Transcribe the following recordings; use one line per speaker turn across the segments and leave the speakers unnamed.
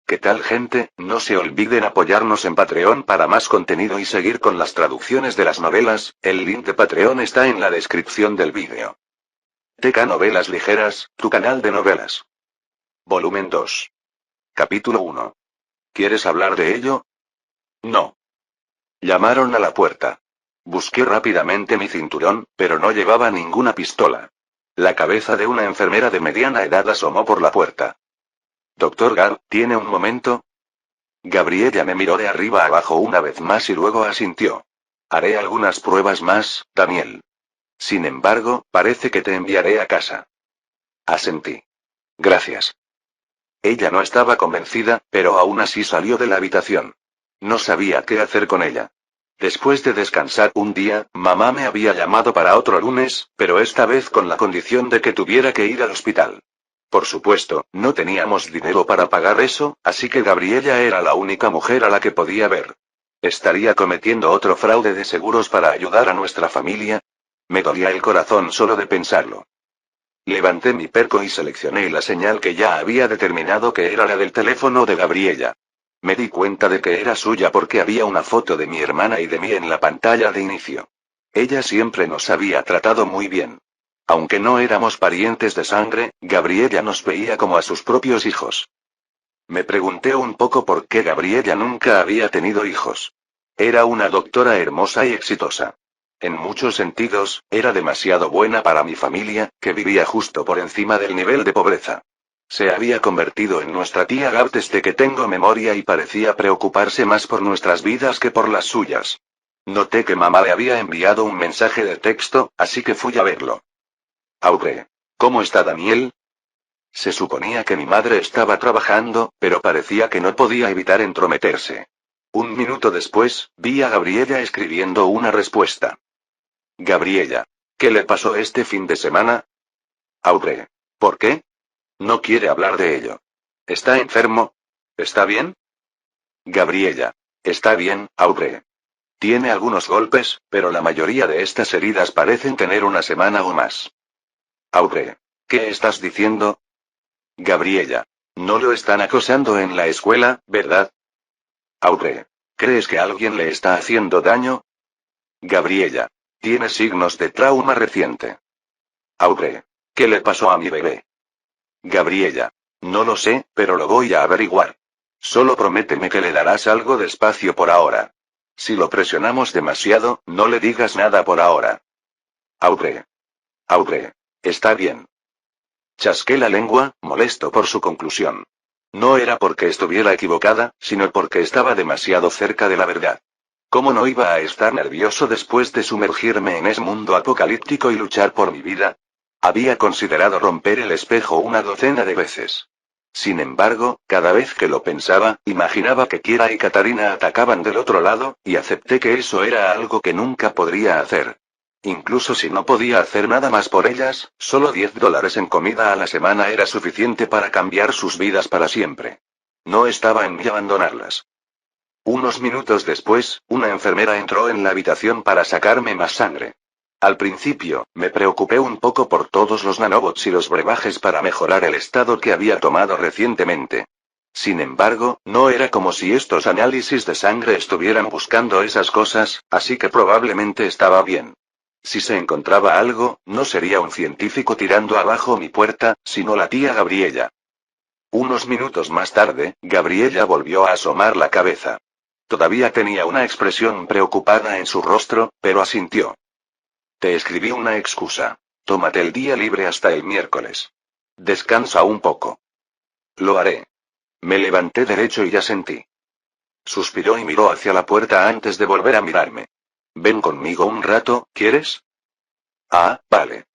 ¿Qué tal, gente? No se olviden apoyarnos en Patreon para más contenido y seguir con las traducciones de las novelas. El link de Patreon está en la descripción del vídeo. TK Novelas Ligeras, tu canal de novelas. Volumen 2. Capítulo 1. ¿Quieres hablar de ello? No. Llamaron a la puerta. Busqué rápidamente mi cinturón, pero no llevaba ninguna pistola. La cabeza de una enfermera de mediana edad asomó por la puerta. Doctor Gar, ¿tiene un momento? Gabriella me miró de arriba abajo una vez más y luego asintió. Haré algunas pruebas más, Daniel. Sin embargo, parece que te enviaré a casa. Asentí. Gracias. Ella no estaba convencida, pero aún así salió de la habitación. No sabía qué hacer con ella. Después de descansar un día, mamá me había llamado para otro lunes, pero esta vez con la condición de que tuviera que ir al hospital. Por supuesto, no teníamos dinero para pagar eso, así que Gabriella era la única mujer a la que podía ver. ¿Estaría cometiendo otro fraude de seguros para ayudar a nuestra familia? Me dolía el corazón solo de pensarlo. Levanté mi perco y seleccioné la señal que ya había determinado que era la del teléfono de Gabriella. Me di cuenta de que era suya porque había una foto de mi hermana y de mí en la pantalla de inicio. Ella siempre nos había tratado muy bien. Aunque no éramos parientes de sangre, Gabriella nos veía como a sus propios hijos. Me pregunté un poco por qué Gabriella nunca había tenido hijos. Era una doctora hermosa y exitosa. En muchos sentidos, era demasiado buena para mi familia, que vivía justo por encima del nivel de pobreza. Se había convertido en nuestra tía Gab desde que tengo memoria y parecía preocuparse más por nuestras vidas que por las suyas. Noté que mamá le había enviado un mensaje de texto, así que fui a verlo. Aure. ¿Cómo está Daniel? Se suponía que mi madre estaba trabajando, pero parecía que no podía evitar entrometerse. Un minuto después, vi a Gabriella escribiendo una respuesta. Gabriella. ¿Qué le pasó este fin de semana? Aure. ¿Por qué? No quiere hablar de ello. ¿Está enfermo? ¿Está bien? Gabriella. Está bien, Aure. Tiene algunos golpes, pero la mayoría de estas heridas parecen tener una semana o más. Aure. ¿Qué estás diciendo? Gabriella. No lo están acosando en la escuela, ¿verdad? Aure. ¿Crees que alguien le está haciendo daño? Gabriella. Tiene signos de trauma reciente. Aure. ¿Qué le pasó a mi bebé? Gabriella. No lo sé, pero lo voy a averiguar. Solo prométeme que le darás algo de espacio por ahora. Si lo presionamos demasiado, no le digas nada por ahora. Aure. Aure. Está bien. Chasqué la lengua, molesto por su conclusión. No era porque estuviera equivocada, sino porque estaba demasiado cerca de la verdad. ¿Cómo no iba a estar nervioso después de sumergirme en ese mundo apocalíptico y luchar por mi vida? Había considerado romper el espejo una docena de veces. Sin embargo, cada vez que lo pensaba, imaginaba que Kira y Katarina atacaban del otro lado, y acepté que eso era algo que nunca podría hacer. Incluso si no podía hacer nada más por ellas, solo $10 en comida a la semana era suficiente para cambiar sus vidas para siempre. No estaba en mí abandonarlas. Unos minutos después, una enfermera entró en la habitación para sacarme más sangre. Al principio, me preocupé un poco por todos los nanobots y los brebajes para mejorar el estado que había tomado recientemente. Sin embargo, no era como si estos análisis de sangre estuvieran buscando esas cosas, así que probablemente estaba bien. Si se encontraba algo, no sería un científico tirando abajo mi puerta, sino la tía Gabriella. Unos minutos más tarde, Gabriella volvió a asomar la cabeza. Todavía tenía una expresión preocupada en su rostro, pero asintió. Te escribí una excusa. Tómate el día libre hasta el miércoles. Descansa un poco. Lo haré. Me levanté derecho y asentí. Suspiró y miró hacia la puerta antes de volver a mirarme. Ven conmigo un rato, ¿quieres? Ah, vale.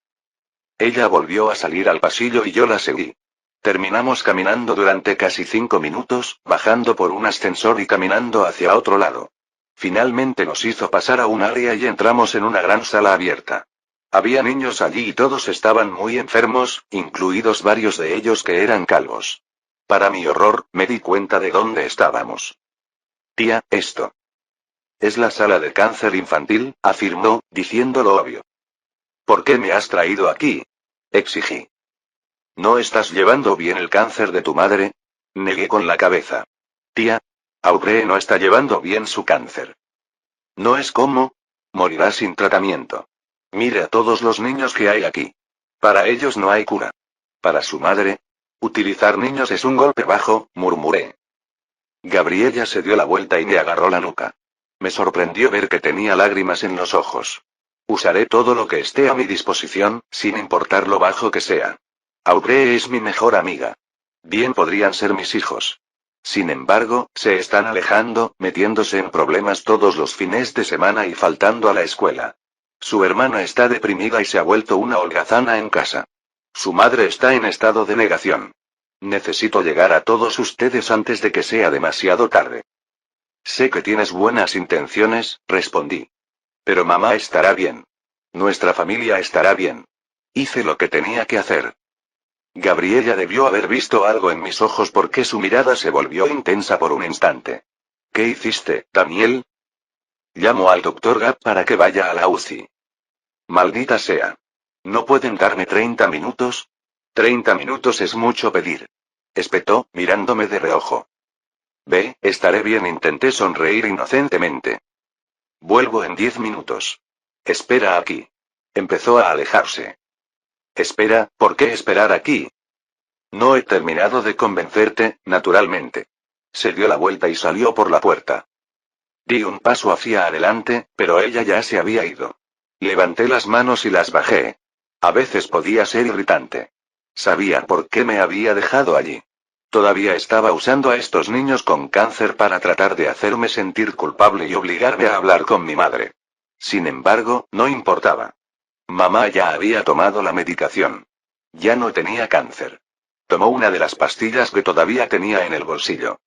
Ella volvió a salir al pasillo y yo la seguí. Terminamos caminando durante casi 5 minutos, bajando por un ascensor y caminando hacia otro lado. Finalmente nos hizo pasar a un área y entramos en una gran sala abierta. Había niños allí y todos estaban muy enfermos, incluidos varios de ellos que eran calvos. Para mi horror, me di cuenta de dónde estábamos. Tía, esto. Es la sala de cáncer infantil, afirmó, diciendo lo obvio. ¿Por qué me has traído aquí? Exigí. ¿No estás llevando bien el cáncer de tu madre? Negué con la cabeza. Tía, Aubrey no está llevando bien su cáncer. ¿No es como? Morirá sin tratamiento. Mire a todos los niños que hay aquí. Para ellos no hay cura. Para su madre. Utilizar niños es un golpe bajo, murmuré. Gabriella se dio la vuelta y me agarró la nuca. Me sorprendió ver que tenía lágrimas en los ojos. Usaré todo lo que esté a mi disposición, sin importar lo bajo que sea. Aubrey es mi mejor amiga. Bien podrían ser mis hijos. Sin embargo, se están alejando, metiéndose en problemas todos los fines de semana y faltando a la escuela. Su hermana está deprimida y se ha vuelto una holgazana en casa. Su madre está en estado de negación. Necesito llegar a todos ustedes antes de que sea demasiado tarde. Sé que tienes buenas intenciones, respondí. Pero mamá estará bien. Nuestra familia estará bien. Hice lo que tenía que hacer. Gabriella debió haber visto algo en mis ojos porque su mirada se volvió intensa por un instante. ¿Qué hiciste, Daniel? Llamo al doctor Gap para que vaya a la UCI. Maldita sea. ¿No pueden darme 30 minutos? 30 minutos es mucho pedir. Espetó, mirándome de reojo. Ve, estaré bien, intenté sonreír inocentemente. Vuelvo en 10 minutos. Espera aquí. Empezó a alejarse. Espera, ¿por qué esperar aquí? No he terminado de convencerte, naturalmente. Se dio la vuelta y salió por la puerta. Di un paso hacia adelante, pero ella ya se había ido. Levanté las manos y las bajé. A veces podía ser irritante. Sabía por qué me había dejado allí. Todavía estaba usando a estos niños con cáncer para tratar de hacerme sentir culpable y obligarme a hablar con mi madre. Sin embargo, no importaba. Mamá ya había tomado la medicación. Ya no tenía cáncer. Tomó una de las pastillas que todavía tenía en el bolsillo.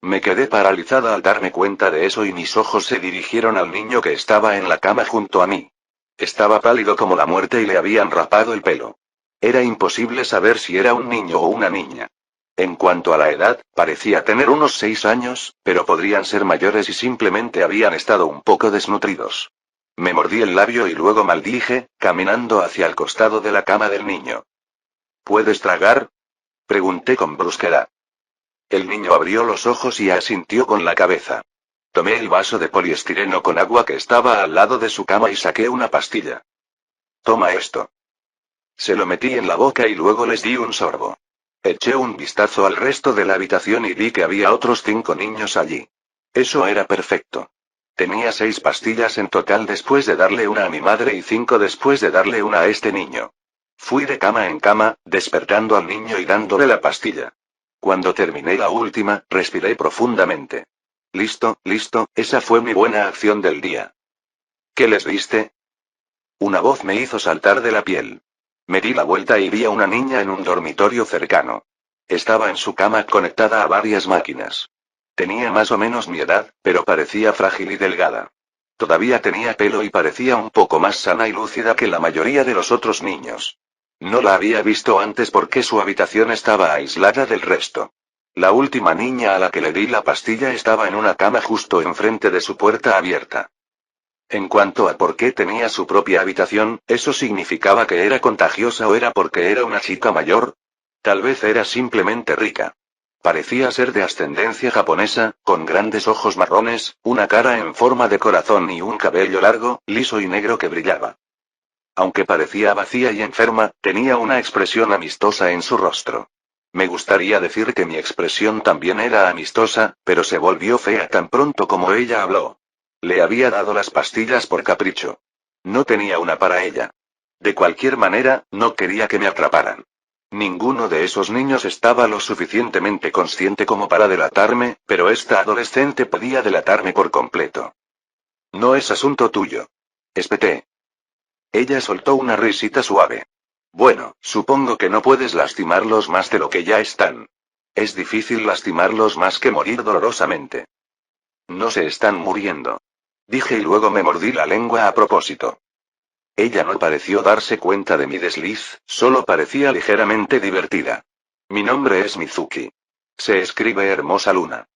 Me quedé paralizada al darme cuenta de eso y mis ojos se dirigieron al niño que estaba en la cama junto a mí. Estaba pálido como la muerte y le habían rapado el pelo. Era imposible saber si era un niño o una niña. En cuanto a la edad, parecía tener unos 6 años, pero podrían ser mayores y simplemente habían estado un poco desnutridos. Me mordí el labio y luego maldije, caminando hacia el costado de la cama del niño. ¿Puedes tragar? Pregunté con brusquedad. El niño abrió los ojos y asintió con la cabeza. Tomé el vaso de poliestireno con agua que estaba al lado de su cama y saqué una pastilla. Toma esto. Se lo metí en la boca y luego les di un sorbo. Eché un vistazo al resto de la habitación y vi que había otros 5 niños allí. Eso era perfecto. Tenía 6 pastillas en total después de darle una a mi madre y 5 después de darle una a este niño. Fui de cama en cama, despertando al niño y dándole la pastilla. Cuando terminé la última, respiré profundamente. Listo, listo, esa fue mi buena acción del día. ¿Qué les diste? Una voz me hizo saltar de la piel. Me di la vuelta y vi a una niña en un dormitorio cercano. Estaba en su cama conectada a varias máquinas. Tenía más o menos mi edad, pero parecía frágil y delgada. Todavía tenía pelo y parecía un poco más sana y lúcida que la mayoría de los otros niños. No la había visto antes porque su habitación estaba aislada del resto. La última niña a la que le di la pastilla estaba en una cama justo enfrente de su puerta abierta. En cuanto a por qué tenía su propia habitación, ¿eso significaba que era contagiosa o era porque era una chica mayor? Tal vez era simplemente rica. Parecía ser de ascendencia japonesa, con grandes ojos marrones, una cara en forma de corazón y un cabello largo, liso y negro que brillaba. Aunque parecía vacía y enferma, tenía una expresión amistosa en su rostro. Me gustaría decir que mi expresión también era amistosa, pero se volvió fea tan pronto como ella habló. Le había dado las pastillas por capricho. No tenía una para ella. De cualquier manera, no quería que me atraparan. Ninguno de esos niños estaba lo suficientemente consciente como para delatarme, pero esta adolescente podía delatarme por completo. No es asunto tuyo. Espeté. Ella soltó una risita suave. Bueno, supongo que no puedes lastimarlos más de lo que ya están. Es difícil lastimarlos más que morir dolorosamente. No se están muriendo. Dije y luego me mordí la lengua a propósito. Ella no pareció darse cuenta de mi desliz, solo parecía ligeramente divertida. Mi nombre es Mizuki. Se escribe hermosa luna.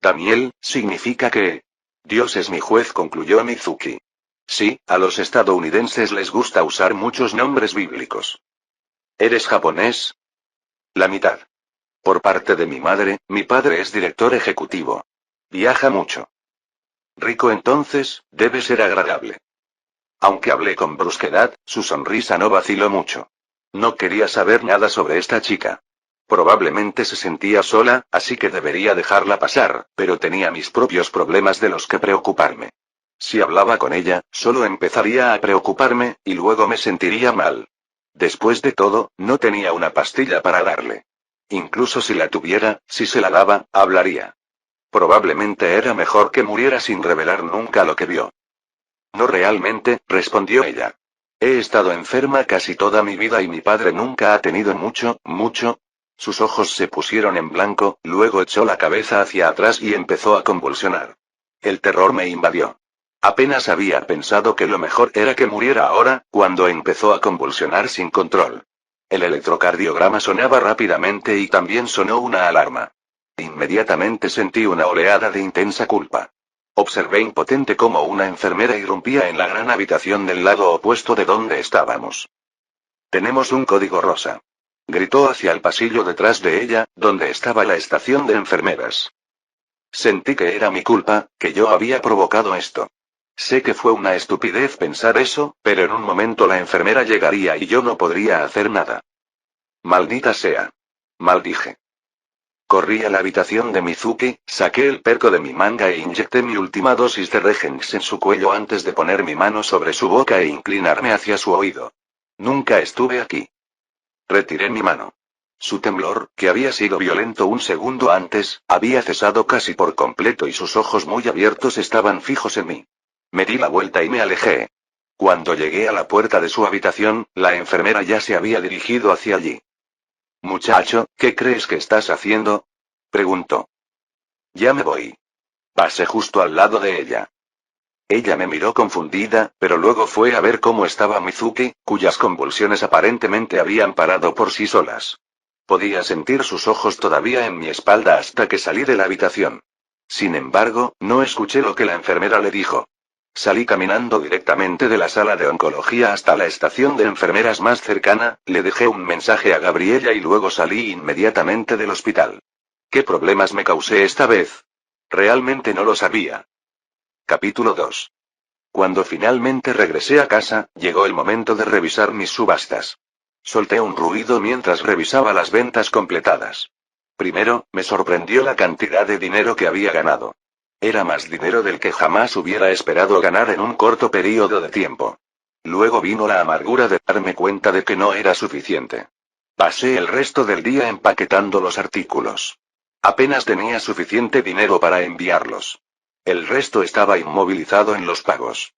Daniel, significa que... Dios es mi juez, concluyó Mizuki. Sí, a los estadounidenses les gusta usar muchos nombres bíblicos. ¿Eres japonés? La mitad. Por parte de mi madre, mi padre es director ejecutivo. Viaja mucho. Rico entonces, debe ser agradable. Aunque hablé con brusquedad, su sonrisa no vaciló mucho. No quería saber nada sobre esta chica. Probablemente se sentía sola, así que debería dejarla pasar, pero tenía mis propios problemas de los que preocuparme. Si hablaba con ella, solo empezaría a preocuparme, y luego me sentiría mal. Después de todo, no tenía una pastilla para darle. Incluso si la tuviera, si se la daba, hablaría. Probablemente era mejor que muriera sin revelar nunca lo que vio. No realmente, respondió ella. He estado enferma casi toda mi vida y mi padre nunca ha tenido mucho. Sus ojos se pusieron en blanco, luego echó la cabeza hacia atrás y empezó a convulsionar. El terror me invadió. Apenas había pensado que lo mejor era que muriera ahora, cuando empezó a convulsionar sin control. El electrocardiograma sonaba rápidamente y también sonó una alarma. Inmediatamente sentí una oleada de intensa culpa. Observé impotente cómo una enfermera irrumpía en la gran habitación del lado opuesto de donde estábamos. Tenemos un código rosa. Gritó hacia el pasillo detrás de ella, donde estaba la estación de enfermeras. Sentí que era mi culpa, que yo había provocado esto. Sé que fue una estupidez pensar eso, pero en un momento la enfermera llegaría y yo no podría hacer nada. Maldita sea. Maldije. Corrí a la habitación de Mizuki, saqué el perco de mi manga e inyecté mi última dosis de Regenx en su cuello antes de poner mi mano sobre su boca e inclinarme hacia su oído. Nunca estuve aquí. Retiré mi mano. Su temblor, que había sido violento un segundo antes, había cesado casi por completo y sus ojos muy abiertos estaban fijos en mí. Me di la vuelta y me alejé. Cuando llegué a la puerta de su habitación, la enfermera ya se había dirigido hacia allí. Muchacho, ¿qué crees que estás haciendo? Preguntó. Ya me voy. Pasé justo al lado de ella. Ella me miró confundida, pero luego fue a ver cómo estaba Mizuki, cuyas convulsiones aparentemente habían parado por sí solas. Podía sentir sus ojos todavía en mi espalda hasta que salí de la habitación. Sin embargo, no escuché lo que la enfermera le dijo. Salí caminando directamente de la sala de oncología hasta la estación de enfermeras más cercana, le dejé un mensaje a Gabriela y luego salí inmediatamente del hospital. ¿Qué problemas me causé esta vez? Realmente no lo sabía. Capítulo 2. Cuando finalmente regresé a casa, llegó el momento de revisar mis subastas. Solté un ruido mientras revisaba las ventas completadas. Primero, me sorprendió la cantidad de dinero que había ganado. Era más dinero del que jamás hubiera esperado ganar en un corto periodo de tiempo. Luego vino la amargura de darme cuenta de que no era suficiente. Pasé el resto del día empaquetando los artículos. Apenas tenía suficiente dinero para enviarlos. El resto estaba inmovilizado en los pagos.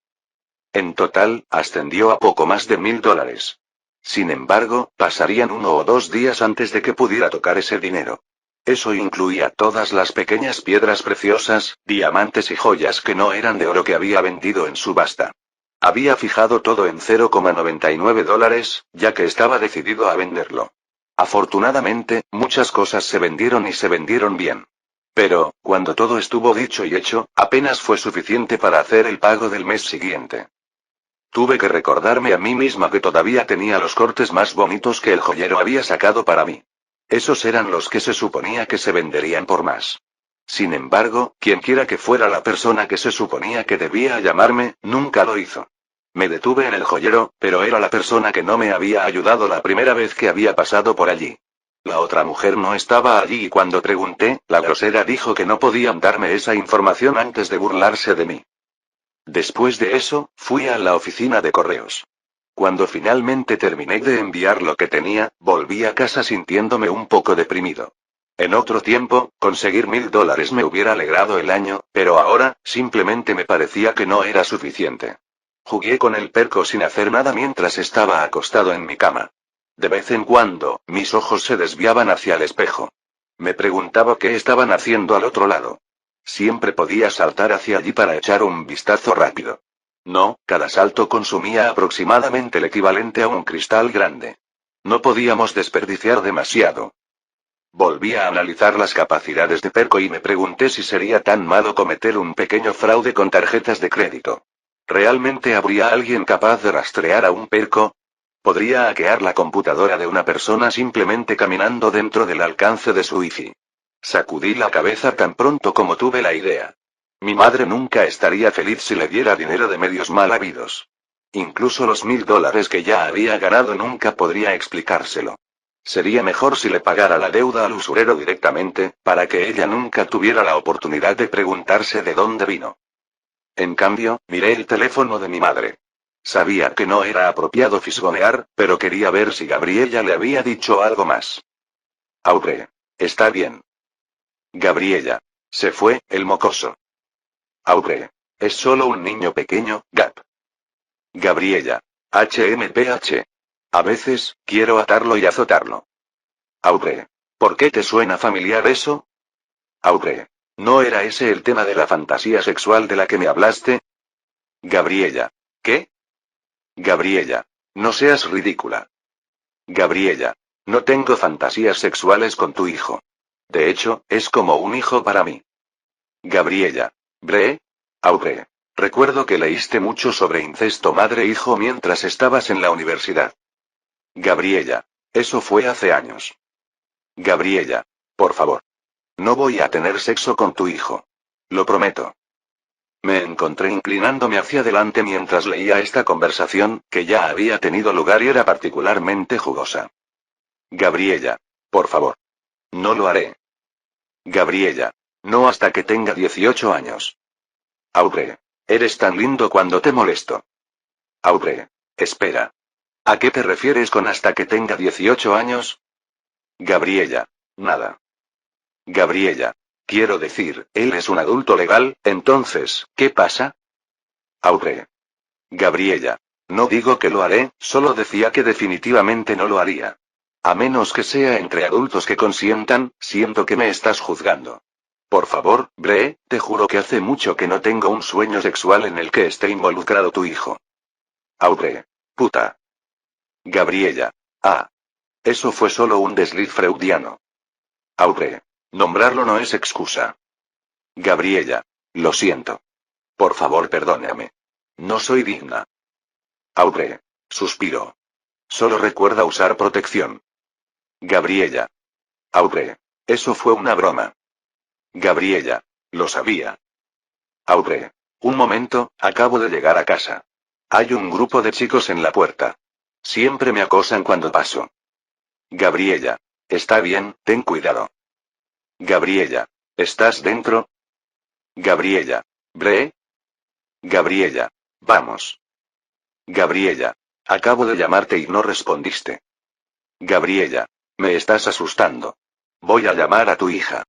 En total, ascendió a poco más de $1000. Sin embargo, pasarían 1 o 2 días antes de que pudiera tocar ese dinero. Eso incluía todas las pequeñas piedras preciosas, diamantes y joyas que no eran de oro que había vendido en subasta. Había fijado todo en $0,99, ya que estaba decidido a venderlo. Afortunadamente, muchas cosas se vendieron y se vendieron bien. Pero, cuando todo estuvo dicho y hecho, apenas fue suficiente para hacer el pago del mes siguiente. Tuve que recordarme a mí misma que todavía tenía los cortes más bonitos que el joyero había sacado para mí. Esos eran los que se suponía que se venderían por más. Sin embargo, quienquiera que fuera la persona que se suponía que debía llamarme, nunca lo hizo. Me detuve en el joyero, pero era la persona que no me había ayudado la primera vez que había pasado por allí. La otra mujer no estaba allí y cuando pregunté, la grosera dijo que no podían darme esa información antes de burlarse de mí. Después de eso, fui a la oficina de correos. Cuando finalmente terminé de enviar lo que tenía, volví a casa sintiéndome un poco deprimido. En otro tiempo, conseguir $1000 me hubiera alegrado el año, pero ahora, simplemente me parecía que no era suficiente. Jugué con el perco sin hacer nada mientras estaba acostado en mi cama. De vez en cuando, mis ojos se desviaban hacia el espejo. Me preguntaba qué estaban haciendo al otro lado. Siempre podía saltar hacia allí para echar un vistazo rápido. No, cada salto consumía aproximadamente el equivalente a un cristal grande. No podíamos desperdiciar demasiado. Volví a analizar las capacidades de Perco y me pregunté si sería tan malo cometer un pequeño fraude con tarjetas de crédito. ¿Realmente habría alguien capaz de rastrear a un Perco? Podría hackear la computadora de una persona simplemente caminando dentro del alcance de su wifi. Sacudí la cabeza tan pronto como tuve la idea. Mi madre nunca estaría feliz si le diera dinero de medios mal habidos. Incluso los $1000 que ya había ganado nunca podría explicárselo. Sería mejor si le pagara la deuda al usurero directamente, para que ella nunca tuviera la oportunidad de preguntarse de dónde vino. En cambio, miré el teléfono de mi madre. Sabía que no era apropiado fisgonear, pero quería ver si Gabriella le había dicho algo más. Aure. Está bien. Gabriella. Se fue, el mocoso. Aure. Es solo un niño pequeño, Gab. Gabriella. HMPH. A veces, quiero atarlo y azotarlo. Aure. ¿Por qué te suena familiar eso? Aure. ¿No era ese el tema de la fantasía sexual de la que me hablaste? Gabriella. ¿Qué? Gabriella. No seas ridícula. Gabriella. No tengo fantasías sexuales con tu hijo. De hecho, es como un hijo para mí. Gabriella. Bre. Aure. Recuerdo que leíste mucho sobre incesto madre-hijo mientras estabas en la universidad. Gabriella. Eso fue hace años. Gabriella. Por favor. No voy a tener sexo con tu hijo. Lo prometo. Me encontré inclinándome hacia adelante mientras leía esta conversación, que ya había tenido lugar y era particularmente jugosa. Gabriella. Por favor. No lo haré. Gabriella. No hasta que tenga 18 años. Aure. Eres tan lindo cuando te molesto. Aure. Espera. ¿A qué te refieres con hasta que tenga 18 años? Gabriella. Nada. Gabriella. Quiero decir, él es un adulto legal, entonces, ¿qué pasa? Aure. Gabriella. No digo que lo haré, solo decía que definitivamente no lo haría. A menos que sea entre adultos que consientan, siento que me estás juzgando. Por favor, Bre, te juro que hace mucho que no tengo un sueño sexual en el que esté involucrado tu hijo. Aure. Puta. Gabriella. Ah. Eso fue solo un desliz freudiano. Aure. Nombrarlo no es excusa. Gabriella. Lo siento. Por favor, perdóname. No soy digna. Aure. Suspiro. Solo recuerda usar protección. Gabriella. Aure. Eso fue una broma. Gabriella. Lo sabía. Aure. Un momento, acabo de llegar a casa. Hay un grupo de chicos en la puerta. Siempre me acosan cuando paso. Gabriella. Está bien, ten cuidado. Gabriella. ¿Estás dentro? Gabriella. ¿Bre? Gabriella. Vamos. Gabriella. Acabo de llamarte y no respondiste. Gabriella. Me estás asustando. Voy a llamar a tu hija.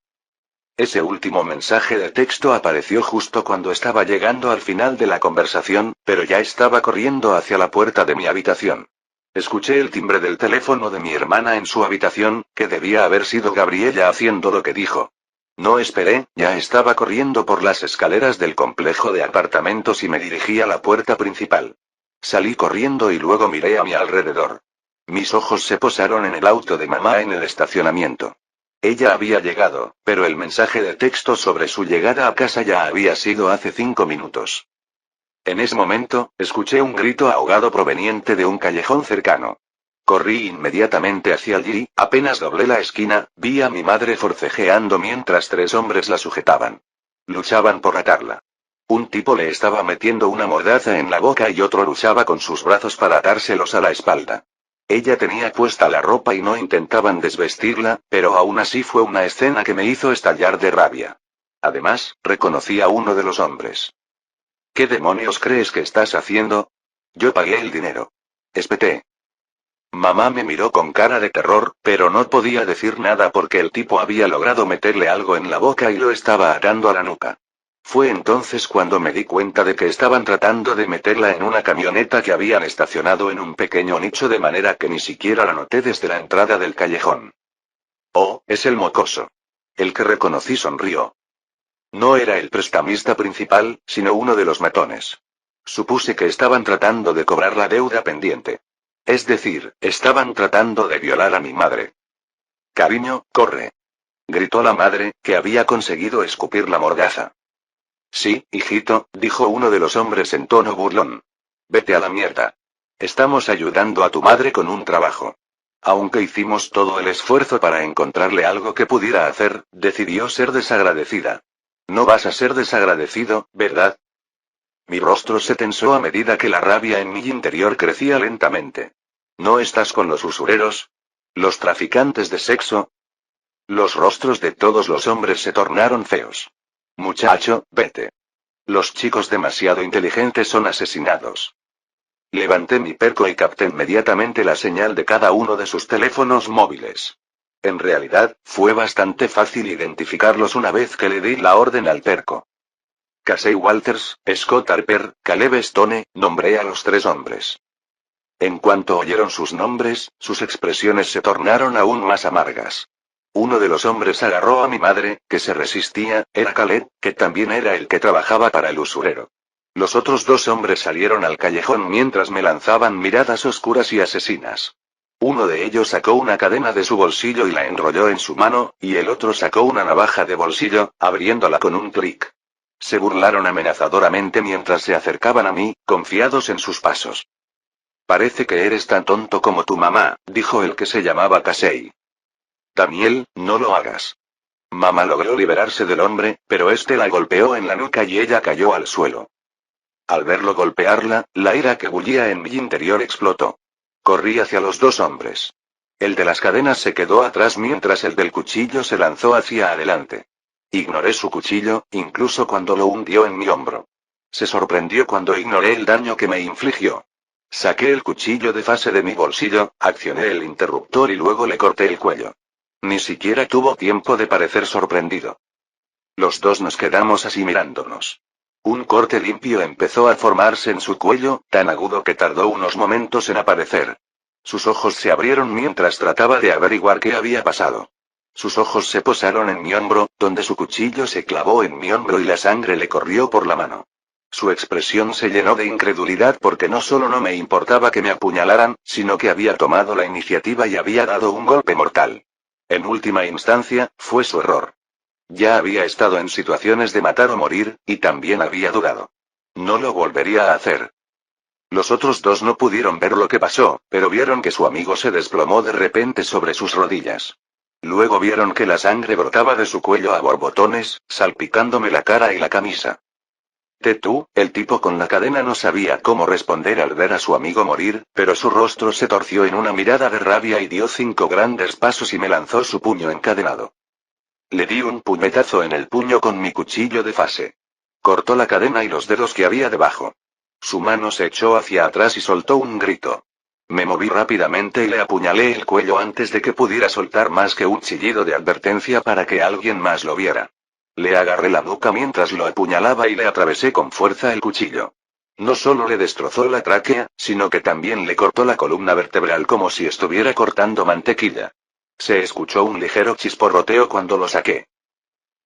Ese último mensaje de texto apareció justo cuando estaba llegando al final de la conversación, pero ya estaba corriendo hacia la puerta de mi habitación. Escuché el timbre del teléfono de mi hermana en su habitación, que debía haber sido Gabriella haciendo lo que dijo. No esperé, ya estaba corriendo por las escaleras del complejo de apartamentos y me dirigí a la puerta principal. Salí corriendo y luego miré a mi alrededor. Mis ojos se posaron en el auto de mamá en el estacionamiento. Ella había llegado, pero el mensaje de texto sobre su llegada a casa ya había sido hace 5 minutos. En ese momento, escuché un grito ahogado proveniente de un callejón cercano. Corrí inmediatamente hacia allí, apenas doblé la esquina, vi a mi madre forcejeando mientras 3 hombres la sujetaban. Luchaban por atarla. Un tipo le estaba metiendo una mordaza en la boca y otro luchaba con sus brazos para atárselos a la espalda. Ella tenía puesta la ropa y no intentaban desvestirla, pero aún así fue una escena que me hizo estallar de rabia. Además, reconocí a uno de los hombres. ¿Qué demonios crees que estás haciendo? Yo pagué el dinero. Espeté. Mamá me miró con cara de terror, pero no podía decir nada porque el tipo había logrado meterle algo en la boca y lo estaba atando a la nuca. Fue entonces cuando me di cuenta de que estaban tratando de meterla en una camioneta que habían estacionado en un pequeño nicho de manera que ni siquiera la noté desde la entrada del callejón. Oh, es el mocoso. El que reconocí sonrió. No era el prestamista principal, sino uno de los matones. Supuse que estaban tratando de cobrar la deuda pendiente. Es decir, estaban tratando de violar a mi madre. Cariño, corre. Gritó la madre, que había conseguido escupir la mordaza. Sí, hijito, dijo uno de los hombres en tono burlón. Vete a la mierda. Estamos ayudando a tu madre con un trabajo. Aunque hicimos todo el esfuerzo para encontrarle algo que pudiera hacer, decidió ser desagradecida. No vas a ser desagradecido, ¿verdad? Mi rostro se tensó a medida que la rabia en mi interior crecía lentamente. ¿No estás con los usureros? ¿Los traficantes de sexo? Los rostros de todos los hombres se tornaron feos. Muchacho, vete. Los chicos demasiado inteligentes son asesinados. Levanté mi perco y capté inmediatamente la señal de cada uno de sus teléfonos móviles. En realidad, fue bastante fácil identificarlos una vez que le di la orden al perco. Casey Walters, Scott Harper, Caleb Stone, nombré a los 3 hombres. En cuanto oyeron sus nombres, sus expresiones se tornaron aún más amargas. Uno de los hombres agarró a mi madre, que se resistía, era Caleb, que también era el que trabajaba para el usurero. Los otros 2 hombres salieron al callejón mientras me lanzaban miradas oscuras y asesinas. Uno de ellos sacó una cadena de su bolsillo y la enrolló en su mano, y el otro sacó una navaja de bolsillo, abriéndola con un clic. Se burlaron amenazadoramente mientras se acercaban a mí, confiados en sus pasos. Parece que eres tan tonto como tu mamá, dijo el que se llamaba Casey. Daniel, no lo hagas. Mamá logró liberarse del hombre, pero este la golpeó en la nuca y ella cayó al suelo. Al verlo golpearla, la ira que bullía en mi interior explotó. Corrí hacia los 2 hombres. El de las cadenas se quedó atrás mientras el del cuchillo se lanzó hacia adelante. Ignoré su cuchillo, incluso cuando lo hundió en mi hombro. Se sorprendió cuando ignoré el daño que me infligió. Saqué el cuchillo de fase de mi bolsillo, accioné el interruptor y luego le corté el cuello. Ni siquiera tuvo tiempo de parecer sorprendido. Los 2 nos quedamos así mirándonos. Un corte limpio empezó a formarse en su cuello, tan agudo que tardó unos momentos en aparecer. Sus ojos se abrieron mientras trataba de averiguar qué había pasado. Sus ojos se posaron en mi hombro, donde su cuchillo se clavó en mi hombro y la sangre le corrió por la mano. Su expresión se llenó de incredulidad porque no solo no me importaba que me apuñalaran, sino que había tomado la iniciativa y había dado un golpe mortal. En última instancia, fue su error. Ya había estado en situaciones de matar o morir, y también había dudado. No lo volvería a hacer. Los otros 2 no pudieron ver lo que pasó, pero vieron que su amigo se desplomó de repente sobre sus rodillas. Luego vieron que la sangre brotaba de su cuello a borbotones, salpicándome la cara y la camisa. Tú, el tipo con la cadena no sabía cómo responder al ver a su amigo morir, pero su rostro se torció en una mirada de rabia y dio 5 grandes pasos y me lanzó su puño encadenado. Le di un puñetazo en el puño con mi cuchillo de fase. Cortó la cadena y los dedos que había debajo. Su mano se echó hacia atrás y soltó un grito. Me moví rápidamente y le apuñalé el cuello antes de que pudiera soltar más que un chillido de advertencia para que alguien más lo viera. Le agarré la nuca mientras lo apuñalaba y le atravesé con fuerza el cuchillo. No solo le destrozó la tráquea, sino que también le cortó la columna vertebral como si estuviera cortando mantequilla. Se escuchó un ligero chisporroteo cuando lo saqué.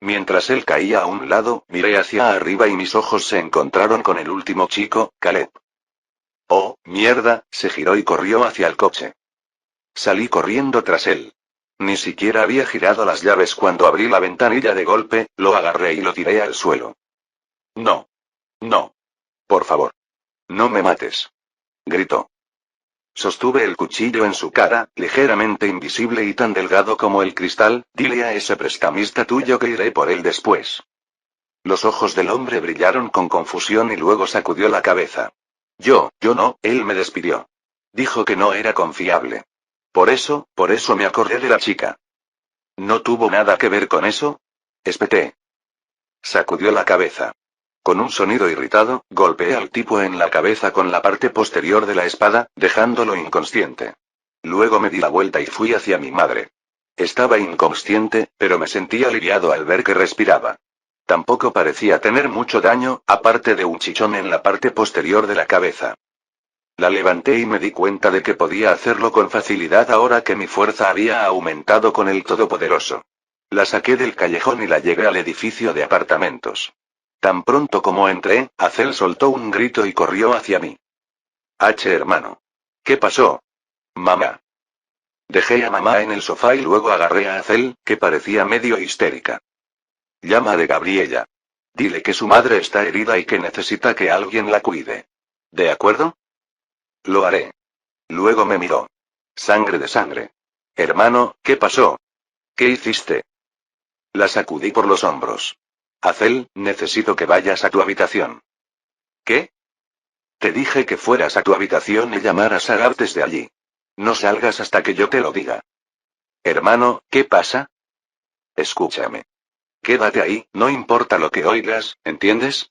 Mientras él caía a un lado, miré hacia arriba y mis ojos se encontraron con el último chico, Caleb. Oh, mierda, se giró y corrió hacia el coche. Salí corriendo tras él. Ni siquiera había girado las llaves cuando abrí la ventanilla de golpe, lo agarré y lo tiré al suelo. No. No. Por favor. No me mates. Gritó. Sostuve el cuchillo en su cara, ligeramente invisible y tan delgado como el cristal. Dile a ese prestamista tuyo que iré por él después. Los ojos del hombre brillaron con confusión y luego sacudió la cabeza. Yo no, él me despidió. Dijo que no era confiable. Por eso me acordé de la chica. ¿No tuvo nada que ver con eso? Espeté. Sacudió la cabeza. Con un sonido irritado, golpeé al tipo en la cabeza con la parte posterior de la espada, dejándolo inconsciente. Luego me di la vuelta y fui hacia mi madre. Estaba inconsciente, pero me sentí aliviado al ver que respiraba. Tampoco parecía tener mucho daño, aparte de un chichón en la parte posterior de la cabeza. La levanté y me di cuenta de que podía hacerlo con facilidad ahora que mi fuerza había aumentado con el Todopoderoso. La saqué del callejón y la llevé al edificio de apartamentos. Tan pronto como entré, Hazel soltó un grito y corrió hacia mí. Hermano. ¿Qué pasó? Mamá. Dejé a mamá en el sofá y luego agarré a Hazel, que parecía medio histérica. Llama de Gabriela. Dile que su madre está herida y que necesita que alguien la cuide. ¿De acuerdo? Lo haré. Luego me miró. Sangre de sangre. Hermano, ¿qué pasó? ¿Qué hiciste? La sacudí por los hombros. Azel, necesito que vayas a tu habitación. ¿Qué? Te dije que fueras a tu habitación y llamaras a Gab desde allí. No salgas hasta que yo te lo diga. Hermano, ¿qué pasa? Escúchame. Quédate ahí, no importa lo que oigas, ¿entiendes?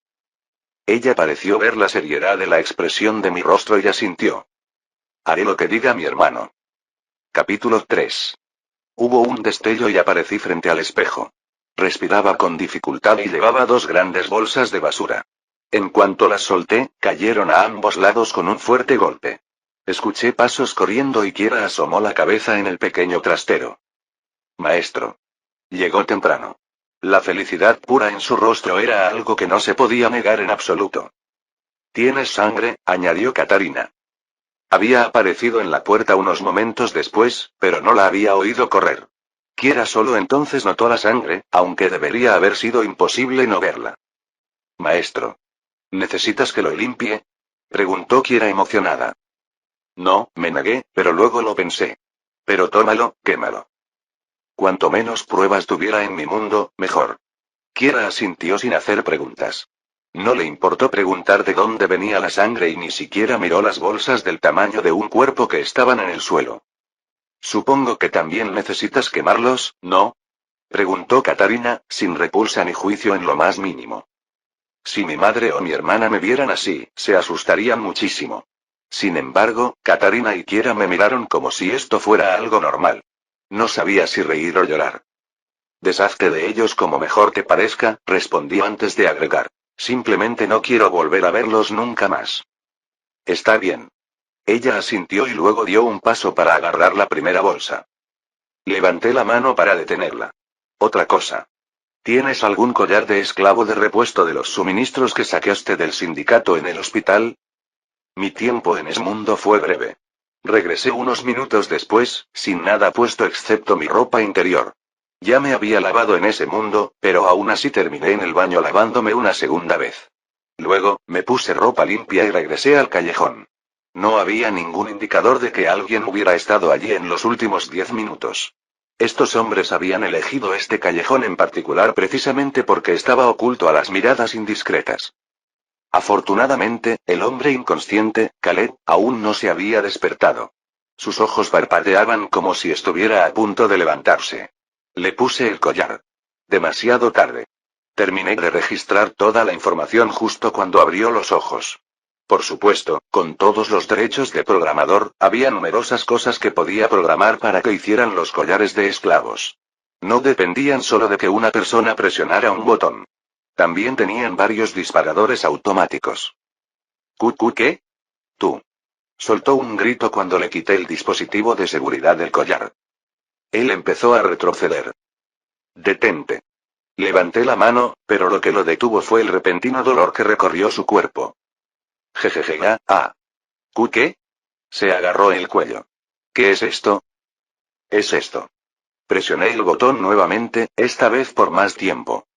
Ella pareció ver la seriedad de la expresión de mi rostro y asintió. Haré lo que diga mi hermano. Capítulo 3. Hubo un destello y aparecí frente al espejo. Respiraba con dificultad y llevaba 2 grandes bolsas de basura. En cuanto las solté, cayeron a ambos lados con un fuerte golpe. Escuché pasos corriendo y Kiera asomó la cabeza en el pequeño trastero. Maestro. Llegó temprano. La felicidad pura en su rostro era algo que no se podía negar en absoluto. ¿Tienes sangre?, añadió Katarina. Había aparecido en la puerta unos momentos después, pero no la había oído correr. Kiera solo entonces notó la sangre, aunque debería haber sido imposible no verla. Maestro. ¿Necesitas que lo limpie? Preguntó Kiera emocionada. No, me negué, pero luego lo pensé. Pero tómalo, quémalo. Cuanto menos pruebas tuviera en mi mundo, mejor. Kiera asintió sin hacer preguntas. No le importó preguntar de dónde venía la sangre y ni siquiera miró las bolsas del tamaño de un cuerpo que estaban en el suelo. Supongo que también necesitas quemarlos, ¿no? Preguntó Katarina, sin repulsa ni juicio en lo más mínimo. Si mi madre o mi hermana me vieran así, se asustarían muchísimo. Sin embargo, Katarina y Kiera me miraron como si esto fuera algo normal. No sabía si reír o llorar. Deshazte de ellos como mejor te parezca, respondí antes de agregar. Simplemente no quiero volver a verlos nunca más. Está bien. Ella asintió y luego dio un paso para agarrar la primera bolsa. Levanté la mano para detenerla. Otra cosa. ¿Tienes algún collar de esclavo de repuesto de los suministros que saqueaste del sindicato en el hospital? Mi tiempo en ese mundo fue breve. Regresé unos minutos después, sin nada puesto excepto mi ropa interior. Ya me había lavado en ese mundo, pero aún así terminé en el baño lavándome una segunda vez. Luego, me puse ropa limpia y regresé al callejón. No había ningún indicador de que alguien hubiera estado allí en los últimos 10 minutos. Estos hombres habían elegido este callejón en particular precisamente porque estaba oculto a las miradas indiscretas. Afortunadamente, el hombre inconsciente, Khaled, aún no se había despertado. Sus ojos parpadeaban como si estuviera a punto de levantarse. Le puse el collar. Demasiado tarde. Terminé de registrar toda la información justo cuando abrió los ojos. Por supuesto, con todos los derechos de programador, había numerosas cosas que podía programar para que hicieran los collares de esclavos. No dependían solo de que una persona presionara un botón. También tenían varios disparadores automáticos. ¿Qué? Tú. Soltó un grito cuando le quité el dispositivo de seguridad del collar. Él empezó a retroceder. Detente. Levanté la mano, pero lo que lo detuvo fue el repentino dolor que recorrió su cuerpo. Jejeje, ¿Qué? Se agarró el cuello. ¿Qué es esto? Es esto. Presioné el botón nuevamente, esta vez por más tiempo.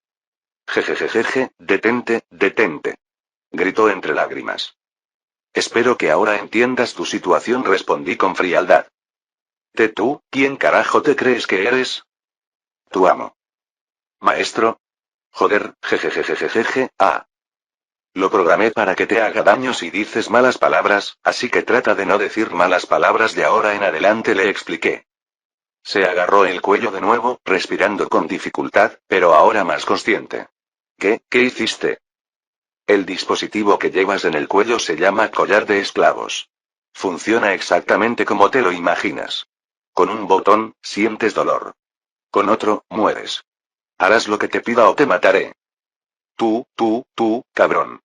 Jejejeje, detente, detente. Gritó entre lágrimas. Espero que ahora entiendas tu situación, respondí con frialdad. ¿Tú, quién carajo te crees que eres? Tu amo. Maestro. Joder, jejejejejeje, Lo programé para que te haga daño si dices malas palabras, así que trata de no decir malas palabras de ahora en adelante, le expliqué. Se agarró el cuello de nuevo, respirando con dificultad, pero ahora más consciente. ¿Qué hiciste? El dispositivo que llevas en el cuello se llama collar de esclavos. Funciona exactamente como te lo imaginas. Con un botón, sientes dolor. Con otro, mueres. Harás lo que te pida o te mataré. Tú, cabrón.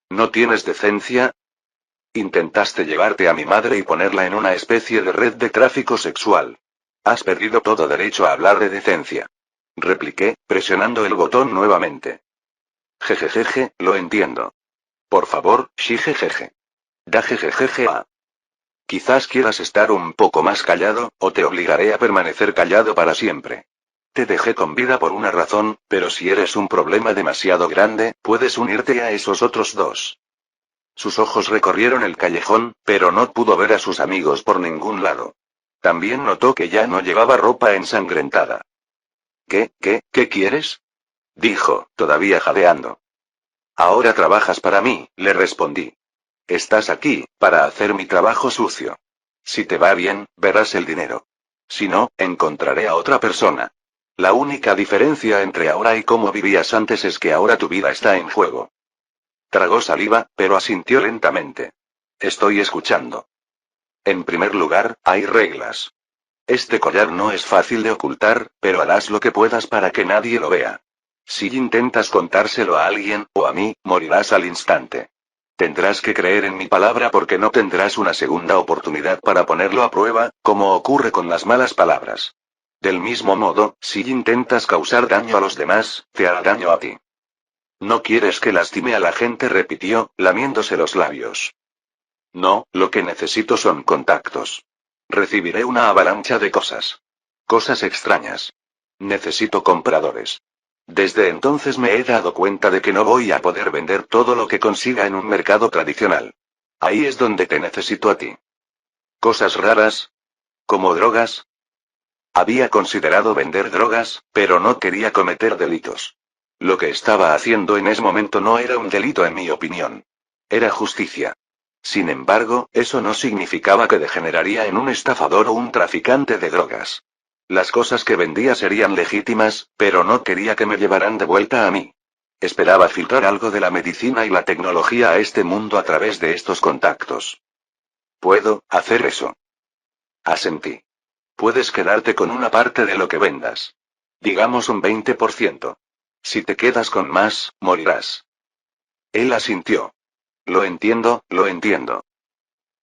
¿No tienes decencia? Intentaste llevarte a mi madre y ponerla en una especie de red de tráfico sexual. Has perdido todo derecho a hablar de decencia. Repliqué, presionando el botón nuevamente. Jejejeje, lo entiendo. Por favor, jejejeje. Da jejejeje. Quizás quieras estar un poco más callado, o te obligaré a permanecer callado para siempre. Te dejé con vida por una razón, pero si eres un problema demasiado grande, puedes unirte a esos otros dos. Sus ojos recorrieron el callejón, pero no pudo ver a sus amigos por ningún lado. También notó que ya no llevaba ropa ensangrentada. ¿Qué quieres? Dijo, todavía jadeando. Ahora trabajas para mí, le respondí. Estás aquí, para hacer mi trabajo sucio. Si te va bien, verás el dinero. Si no, encontraré a otra persona. La única diferencia entre ahora y cómo vivías antes es que ahora tu vida está en juego. Tragó saliva, pero asintió lentamente. Estoy escuchando. En primer lugar, hay reglas. Este collar no es fácil de ocultar, pero harás lo que puedas para que nadie lo vea. Si intentas contárselo a alguien, o a mí, morirás al instante. Tendrás que creer en mi palabra porque no tendrás una segunda oportunidad para ponerlo a prueba, como ocurre con las malas palabras. Del mismo modo, si intentas causar daño a los demás, te hará daño a ti. No quieres que lastime a la gente, repitió, lamiéndose los labios. No, lo que necesito son contactos. Recibiré una avalancha de cosas. Cosas extrañas. Necesito compradores. Desde entonces me he dado cuenta de que no voy a poder vender todo lo que consiga en un mercado tradicional. Ahí es donde te necesito a ti. ¿Cosas raras? ¿Como drogas? Había considerado vender drogas, pero no quería cometer delitos. Lo que estaba haciendo en ese momento no era un delito en mi opinión. Era justicia. Sin embargo, eso no significaba que degeneraría en un estafador o un traficante de drogas. Las cosas que vendía serían legítimas, pero no quería que me llevaran de vuelta a mí. Esperaba filtrar algo de la medicina y la tecnología a este mundo a través de estos contactos. ¿Puedo hacer eso? Asentí. Puedes quedarte con una parte de lo que vendas. Digamos un 20%. Si te quedas con más, morirás. Él asintió. Lo entiendo, lo entiendo.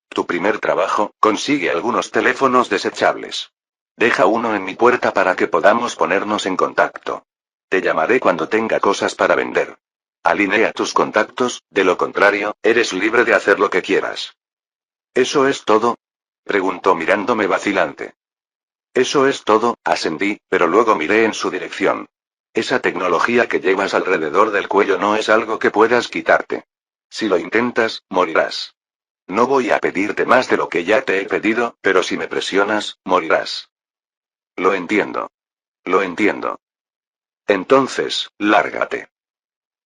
Tu primer trabajo, consigue algunos teléfonos desechables. Deja uno en mi puerta para que podamos ponernos en contacto. Te llamaré cuando tenga cosas para vender. Alinea tus contactos, de lo contrario, eres libre de hacer lo que quieras. ¿Eso es todo? Preguntó mirándome vacilante. Eso es todo, asentí, pero luego miré en su dirección. Esa tecnología que llevas alrededor del cuello no es algo que puedas quitarte. Si lo intentas, morirás. No voy a pedirte más de lo que ya te he pedido, pero si me presionas, morirás. Lo entiendo. Lo entiendo. Entonces, lárgate.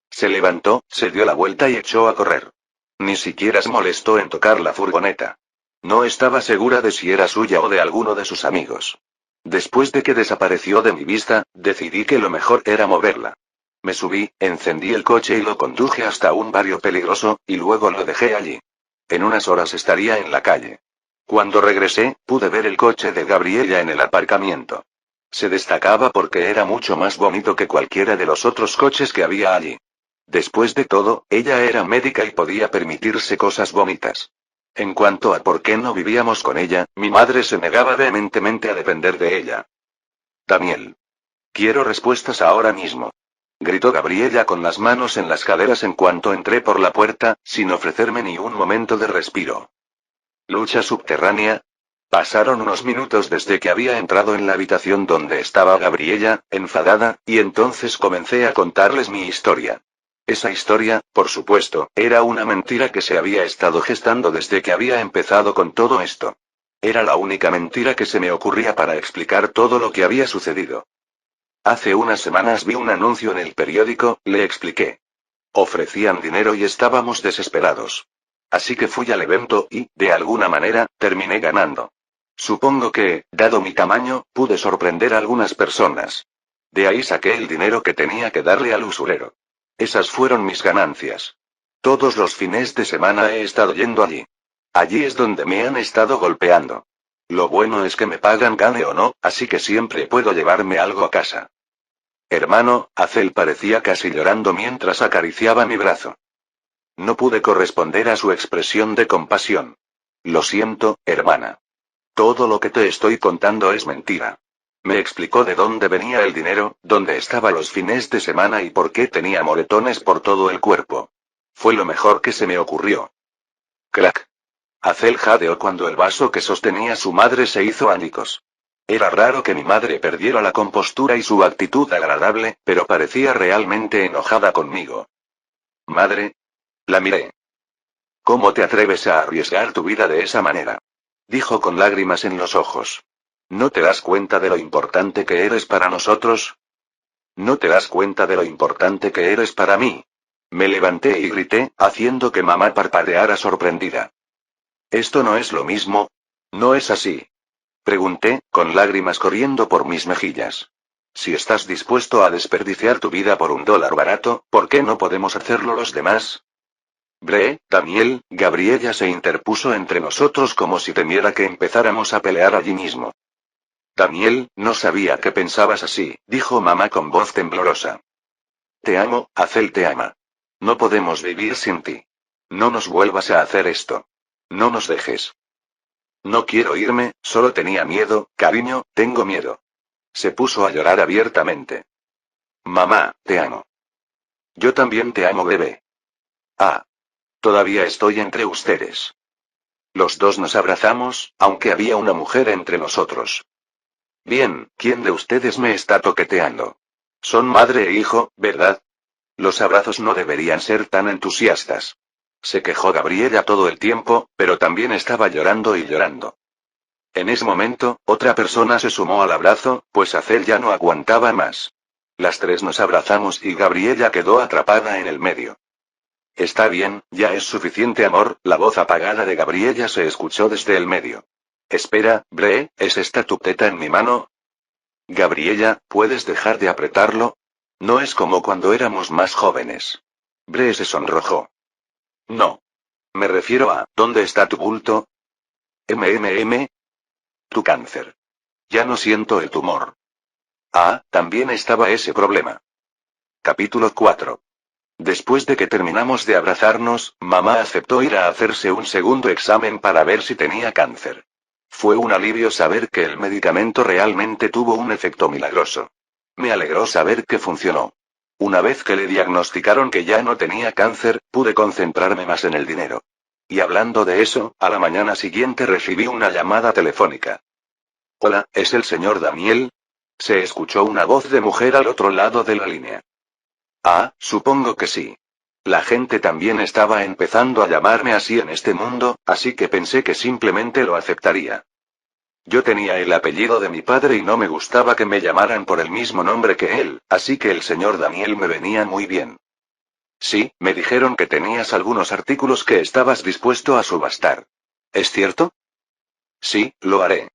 Se levantó, se dio la vuelta y echó a correr. Ni siquiera se molestó en tocar la furgoneta. No estaba segura de si era suya o de alguno de sus amigos. Después de que desapareció de mi vista, decidí que lo mejor era moverla. Me subí, encendí el coche y lo conduje hasta un barrio peligroso, y luego lo dejé allí. En unas horas estaría en la calle. Cuando regresé, pude ver el coche de Gabriela en el aparcamiento. Se destacaba porque era mucho más bonito que cualquiera de los otros coches que había allí. Después de todo, ella era médica y podía permitirse cosas bonitas. En cuanto a por qué no vivíamos con ella, mi madre se negaba vehementemente a depender de ella. Daniel. Quiero respuestas ahora mismo. Gritó Gabriela con las manos en las caderas en cuanto entré por la puerta, sin ofrecerme ni un momento de respiro. ¿Lucha subterránea? Pasaron unos minutos desde que había entrado en la habitación donde estaba Gabriela, enfadada, y entonces comencé a contarles mi historia. Esa historia, por supuesto, era una mentira que se había estado gestando desde que había empezado con todo esto. Era la única mentira que se me ocurría para explicar todo lo que había sucedido. Hace unas semanas vi un anuncio en el periódico, le expliqué. Ofrecían dinero y estábamos desesperados. Así que fui al evento y, de alguna manera, terminé ganando. Supongo que, dado mi tamaño, pude sorprender a algunas personas. De ahí saqué el dinero que tenía que darle al usurero. Esas fueron mis ganancias. Todos los fines de semana he estado yendo allí. Allí es donde me han estado golpeando. Lo bueno es que me pagan gane o no, así que siempre puedo llevarme algo a casa. Hermano, Hazel parecía casi llorando mientras acariciaba mi brazo. No pude corresponder a su expresión de compasión. Lo siento, hermana. Todo lo que te estoy contando es mentira. Me explicó de dónde venía el dinero, dónde estaba los fines de semana y por qué tenía moretones por todo el cuerpo. Fue lo mejor que se me ocurrió. Crack. Hazel jadeó cuando el vaso que sostenía su madre se hizo añicos. Era raro que mi madre perdiera la compostura y su actitud agradable, pero parecía realmente enojada conmigo. Madre. La miré. ¿Cómo te atreves a arriesgar tu vida de esa manera? Dijo con lágrimas en los ojos. ¿No te das cuenta de lo importante que eres para nosotros? ¿No te das cuenta de lo importante que eres para mí? Me levanté y grité, haciendo que mamá parpadeara sorprendida. ¿Esto no es lo mismo? ¿No es así? Pregunté, con lágrimas corriendo por mis mejillas. Si estás dispuesto a desperdiciar tu vida por $1 barato, ¿por qué no podemos hacerlo los demás? Daniel, Gabriela se interpuso entre nosotros como si temiera que empezáramos a pelear allí mismo. Daniel, no sabía que pensabas así, dijo mamá con voz temblorosa. Te amo, Hazel te ama. No podemos vivir sin ti. No nos vuelvas a hacer esto. No nos dejes. No quiero irme, solo tenía miedo, cariño, tengo miedo. Se puso a llorar abiertamente. Mamá, te amo. Yo también te amo, bebé. Ah. Todavía estoy entre ustedes. Los dos nos abrazamos, aunque había una mujer entre nosotros. Bien, ¿quién de ustedes me está toqueteando? Son madre e hijo, ¿verdad? Los abrazos no deberían ser tan entusiastas. Se quejó Gabriela todo el tiempo, pero también estaba llorando y llorando. En ese momento, otra persona se sumó al abrazo, pues Hazel ya no aguantaba más. Las tres nos abrazamos y Gabriela quedó atrapada en el medio. Está bien, ya es suficiente amor, la voz apagada de Gabriela se escuchó desde el medio. Espera, ¿es esta tu teta en mi mano? Gabriela, ¿puedes dejar de apretarlo? No es como cuando éramos más jóvenes. Se sonrojó. No. Me refiero a, ¿dónde está tu bulto? Tu cáncer. Ya no siento el tumor. Ah, también estaba ese problema. Capítulo 4. Después de que terminamos de abrazarnos, mamá aceptó ir a hacerse un segundo examen para ver si tenía cáncer. Fue un alivio saber que el medicamento realmente tuvo un efecto milagroso. Me alegró saber que funcionó. Una vez que le diagnosticaron que ya no tenía cáncer, pude concentrarme más en el dinero. Y hablando de eso, a la mañana siguiente recibí una llamada telefónica. Hola, ¿es el señor Daniel? Se escuchó una voz de mujer al otro lado de la línea. Ah, supongo que sí. La gente también estaba empezando a llamarme así en este mundo, así que pensé que simplemente lo aceptaría. Yo tenía el apellido de mi padre y no me gustaba que me llamaran por el mismo nombre que él, así que el señor Daniel me venía muy bien. Sí, me dijeron que tenías algunos artículos que estabas dispuesto a subastar. ¿Es cierto? Sí, lo haré.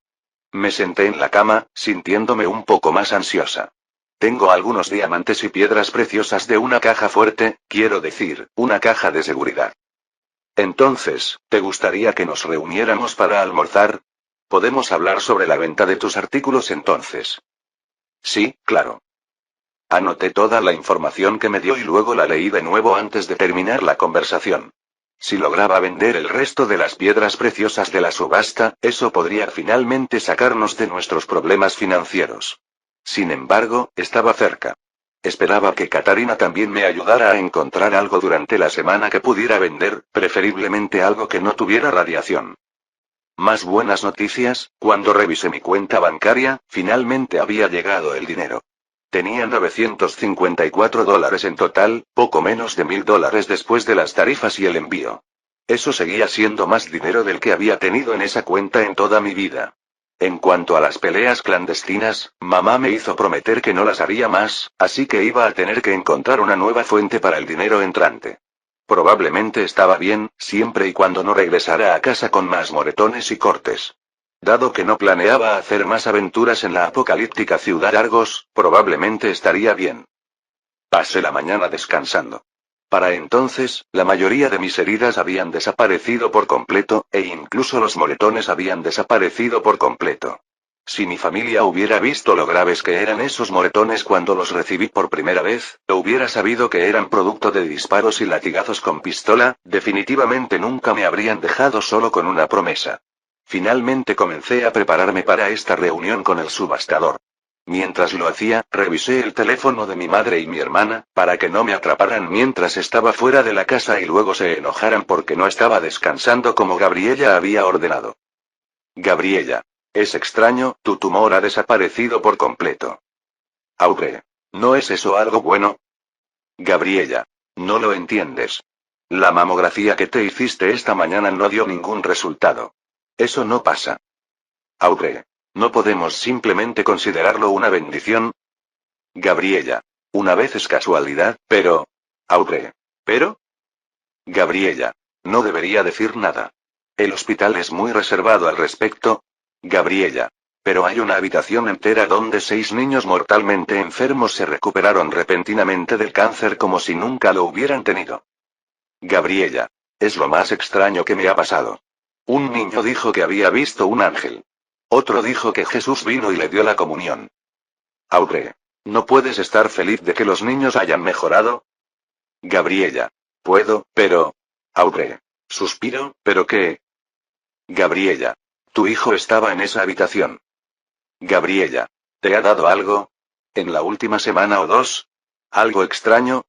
Me senté en la cama, sintiéndome un poco más ansiosa. Tengo algunos diamantes y piedras preciosas de una caja fuerte, quiero decir, una caja de seguridad. Entonces, ¿te gustaría que nos reuniéramos para almorzar? Podemos hablar sobre la venta de tus artículos entonces. Sí, claro. Anoté toda la información que me dio y luego la leí de nuevo antes de terminar la conversación. Si lograba vender el resto de las piedras preciosas de la subasta, eso podría finalmente sacarnos de nuestros problemas financieros. Sin embargo, estaba cerca. Esperaba que Katarina también me ayudara a encontrar algo durante la semana que pudiera vender, preferiblemente algo que no tuviera radiación. Más buenas noticias, cuando revisé mi cuenta bancaria, finalmente había llegado el dinero. Tenía $954 en total, poco menos de $1000 después de las tarifas y el envío. Eso seguía siendo más dinero del que había tenido en esa cuenta en toda mi vida. En cuanto a las peleas clandestinas, mamá me hizo prometer que no las haría más, así que iba a tener que encontrar una nueva fuente para el dinero entrante. Probablemente estaba bien, siempre y cuando no regresara a casa con más moretones y cortes. Dado que no planeaba hacer más aventuras en la apocalíptica ciudad Argos, probablemente estaría bien. Pasé la mañana descansando. Para entonces, la mayoría de mis heridas habían desaparecido por completo, e incluso los moretones habían desaparecido por completo. Si mi familia hubiera visto lo graves que eran esos moretones cuando los recibí por primera vez, o hubiera sabido que eran producto de disparos y latigazos con pistola, definitivamente nunca me habrían dejado solo con una promesa. Finalmente comencé a prepararme para esta reunión con el subastador. Mientras lo hacía, revisé el teléfono de mi madre y mi hermana, para que no me atraparan mientras estaba fuera de la casa y luego se enojaran porque no estaba descansando como Gabriela había ordenado. Gabriela. Es extraño, tu tumor ha desaparecido por completo. Aubrey. ¿No es eso algo bueno? Gabriela. No lo entiendes. La mamografía que te hiciste esta mañana no dio ningún resultado. Eso no pasa. Audrey. ¿No podemos simplemente considerarlo una bendición? Gabriella. Una vez es casualidad, pero... Audrey. ¿Pero? Gabriella. No debería decir nada. El hospital es muy reservado al respecto. Gabriella. Pero hay una habitación entera donde 6 niños mortalmente enfermos se recuperaron repentinamente del cáncer como si nunca lo hubieran tenido. Gabriella. Es lo más extraño que me ha pasado. Un niño dijo que había visto un ángel. Otro dijo que Jesús vino y le dio la comunión. Audrey. ¿No puedes estar feliz de que los niños hayan mejorado? Gabriella. Puedo, pero... Audrey. Suspiro, ¿pero qué? Gabriella. Tu hijo estaba en esa habitación. Gabriella. ¿Te ha dado algo? ¿En la última semana o 2? ¿Algo extraño?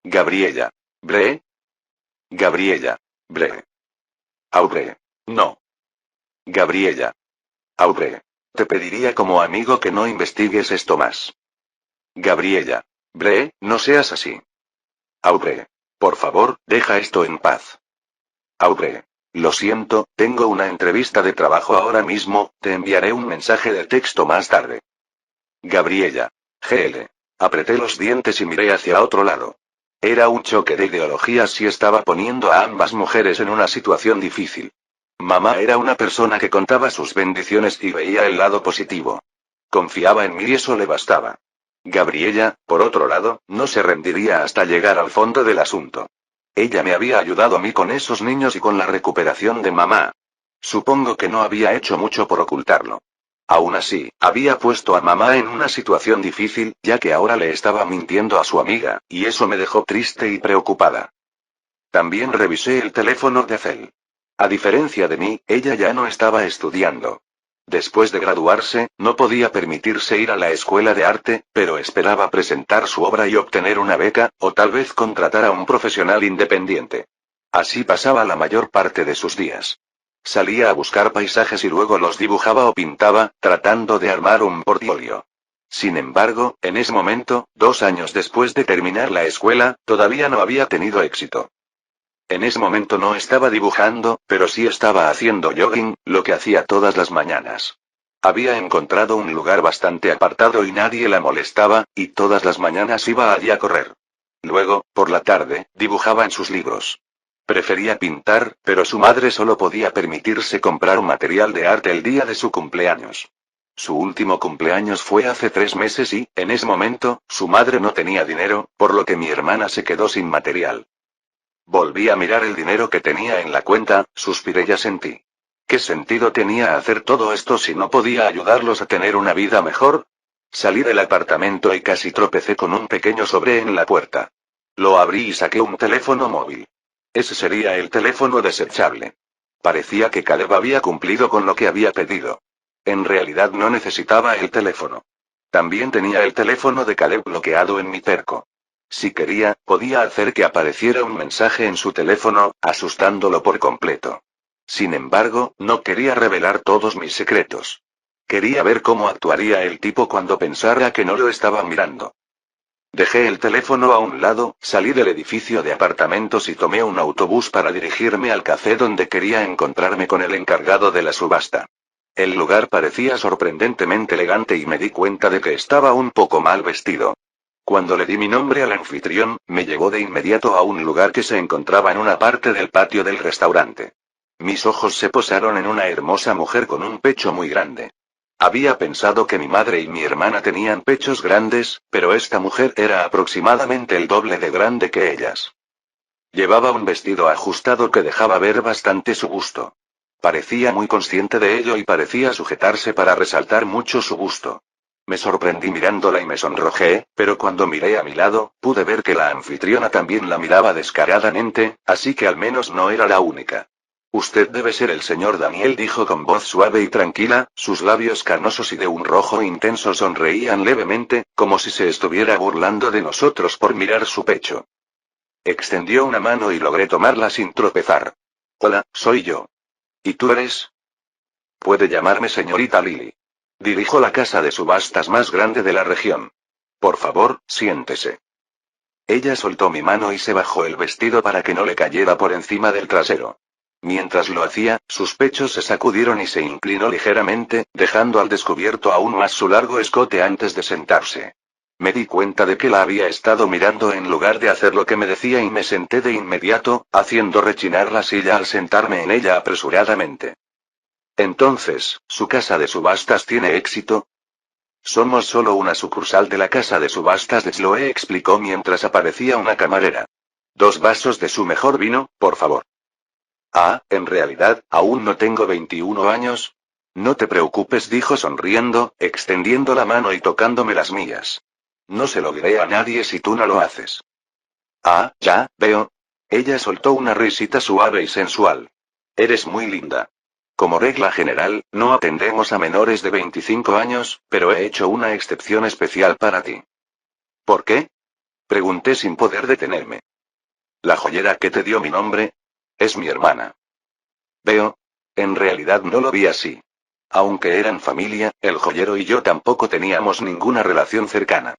Gabriella. ¿Bre? Gabriella. ¿Bre? Audrey. No. Gabriella. Audrey. Te pediría como amigo que no investigues esto más. Gabriella. Bre, no seas así. Audrey. Por favor, deja esto en paz. Audrey. Lo siento, tengo una entrevista de trabajo ahora mismo, te enviaré un mensaje de texto más tarde. Gabriella. GL. Apreté los dientes y miré hacia otro lado. Era un choque de ideologías y estaba poniendo a ambas mujeres en una situación difícil. Mamá era una persona que contaba sus bendiciones y veía el lado positivo. Confiaba en mí y eso le bastaba. Gabriella, por otro lado, no se rendiría hasta llegar al fondo del asunto. Ella me había ayudado a mí con esos niños y con la recuperación de mamá. Supongo que no había hecho mucho por ocultarlo. Aún así, había puesto a mamá en una situación difícil, ya que ahora le estaba mintiendo a su amiga, y eso me dejó triste y preocupada. También revisé el teléfono de Cel. A diferencia de mí, ella ya no estaba estudiando. Después de graduarse, no podía permitirse ir a la escuela de arte, pero esperaba presentar su obra y obtener una beca, o tal vez contratar a un profesional independiente. Así pasaba la mayor parte de sus días. Salía a buscar paisajes y luego los dibujaba o pintaba, tratando de armar un portfolio. Sin embargo, en ese momento, 2 años después de terminar la escuela, todavía no había tenido éxito. En ese momento no estaba dibujando, pero sí estaba haciendo jogging, lo que hacía todas las mañanas. Había encontrado un lugar bastante apartado y nadie la molestaba, y todas las mañanas iba allí a correr. Luego, por la tarde, dibujaba en sus libros. Prefería pintar, pero su madre solo podía permitirse comprar un material de arte el día de su cumpleaños. Su último cumpleaños fue hace 3 meses y, en ese momento, su madre no tenía dinero, por lo que mi hermana se quedó sin material. Volví a mirar el dinero que tenía en la cuenta, suspiré y asentí. ¿Qué sentido tenía hacer todo esto si no podía ayudarlos a tener una vida mejor? Salí del apartamento y casi tropecé con un pequeño sobre en la puerta. Lo abrí y saqué un teléfono móvil. Ese sería el teléfono desechable. Parecía que Caleb había cumplido con lo que había pedido. En realidad no necesitaba el teléfono. También tenía el teléfono de Caleb bloqueado en mi terco. Si quería, podía hacer que apareciera un mensaje en su teléfono, asustándolo por completo. Sin embargo, no quería revelar todos mis secretos. Quería ver cómo actuaría el tipo cuando pensara que no lo estaba mirando. Dejé el teléfono a un lado, salí del edificio de apartamentos y tomé un autobús para dirigirme al café donde quería encontrarme con el encargado de la subasta. El lugar parecía sorprendentemente elegante y me di cuenta de que estaba un poco mal vestido. Cuando le di mi nombre al anfitrión, me llevó de inmediato a un lugar que se encontraba en una parte del patio del restaurante. Mis ojos se posaron en una hermosa mujer con un pecho muy grande. Había pensado que mi madre y mi hermana tenían pechos grandes, pero esta mujer era aproximadamente el doble de grande que ellas. Llevaba un vestido ajustado que dejaba ver bastante su busto. Parecía muy consciente de ello y parecía sujetarse para resaltar mucho su busto. Me sorprendí mirándola y me sonrojé, pero cuando miré a mi lado, pude ver que la anfitriona también la miraba descaradamente, así que al menos no era la única. Usted debe ser el señor Daniel, dijo con voz suave y tranquila, sus labios carnosos y de un rojo intenso sonreían levemente, como si se estuviera burlando de nosotros por mirar su pecho. Extendió una mano y logré tomarla sin tropezar. Hola, soy yo. ¿Y tú eres? Puede llamarme señorita Lily. Dirijo la casa de subastas más grande de la región. Por favor, siéntese. Ella soltó mi mano y se bajó el vestido para que no le cayera por encima del trasero. Mientras lo hacía, sus pechos se sacudieron y se inclinó ligeramente, dejando al descubierto aún más su largo escote antes de sentarse. Me di cuenta de que la había estado mirando en lugar de hacer lo que me decía y me senté de inmediato, haciendo rechinar la silla al sentarme en ella apresuradamente. Entonces, ¿su casa de subastas tiene éxito? Somos solo una sucursal de la casa de subastas de Sloe, explicó mientras aparecía una camarera. 2 vasos de su mejor vino, por favor. Ah, en realidad, aún no tengo 21 años. No te preocupes, dijo sonriendo, extendiendo la mano y tocándome las mías. No se lo diré a nadie si tú no lo haces. Ah, ya, veo. Ella soltó una risita suave y sensual. Eres muy linda. Como regla general, no atendemos a menores de 25 años, pero he hecho una excepción especial para ti. ¿Por qué? Pregunté sin poder detenerme. La joyera que te dio mi nombre es mi hermana. Veo. En realidad no lo vi así. Aunque eran familia, el joyero y yo tampoco teníamos ninguna relación cercana.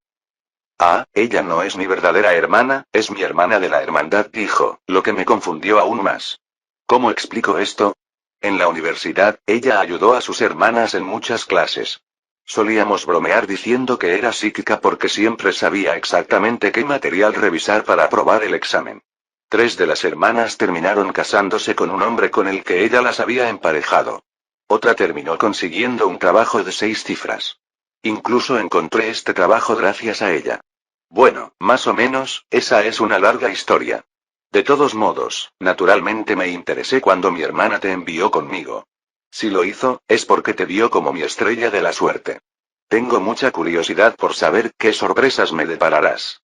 Ah, ella no es mi verdadera hermana, es mi hermana de la hermandad, dijo, lo que me confundió aún más. ¿Cómo explico esto? En la universidad, ella ayudó a sus hermanas en muchas clases. Solíamos bromear diciendo que era psíquica porque siempre sabía exactamente qué material revisar para aprobar el examen. 3 de las hermanas terminaron casándose con un hombre con el que ella las había emparejado. Otra terminó consiguiendo un trabajo de 6 cifras. Incluso encontré este trabajo gracias a ella. Bueno, más o menos, esa es una larga historia. De todos modos, naturalmente me interesé cuando mi hermana te envió conmigo. Si lo hizo, es porque te vio como mi estrella de la suerte. Tengo mucha curiosidad por saber qué sorpresas me depararás.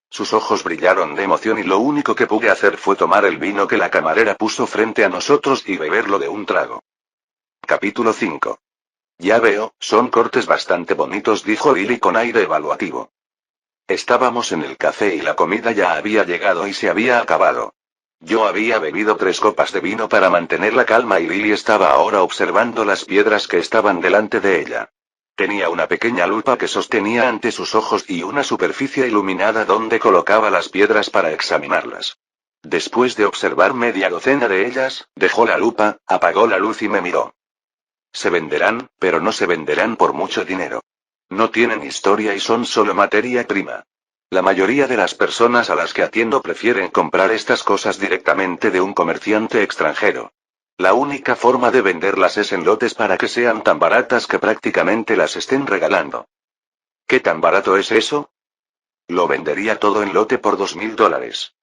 Sus ojos brillaron de emoción y lo único que pude hacer fue tomar el vino que la camarera puso frente a nosotros y beberlo de un trago. Capítulo 5. Ya veo, son cortes bastante bonitos, dijo Lily con aire evaluativo. Estábamos en el café y la comida ya había llegado y se había acabado. Yo había bebido 3 copas de vino para mantener la calma y Lily estaba ahora observando las piedras que estaban delante de ella. Tenía una pequeña lupa que sostenía ante sus ojos y una superficie iluminada donde colocaba las piedras para examinarlas. Después de observar media docena de ellas, dejó la lupa, apagó la luz y me miró. Se venderán, pero no se venderán por mucho dinero. No tienen historia y son solo materia prima. La mayoría de las personas a las que atiendo prefieren comprar estas cosas directamente de un comerciante extranjero. La única forma de venderlas es en lotes para que sean tan baratas que prácticamente las estén regalando. ¿Qué tan barato es eso? Lo vendería todo en lote por $2000.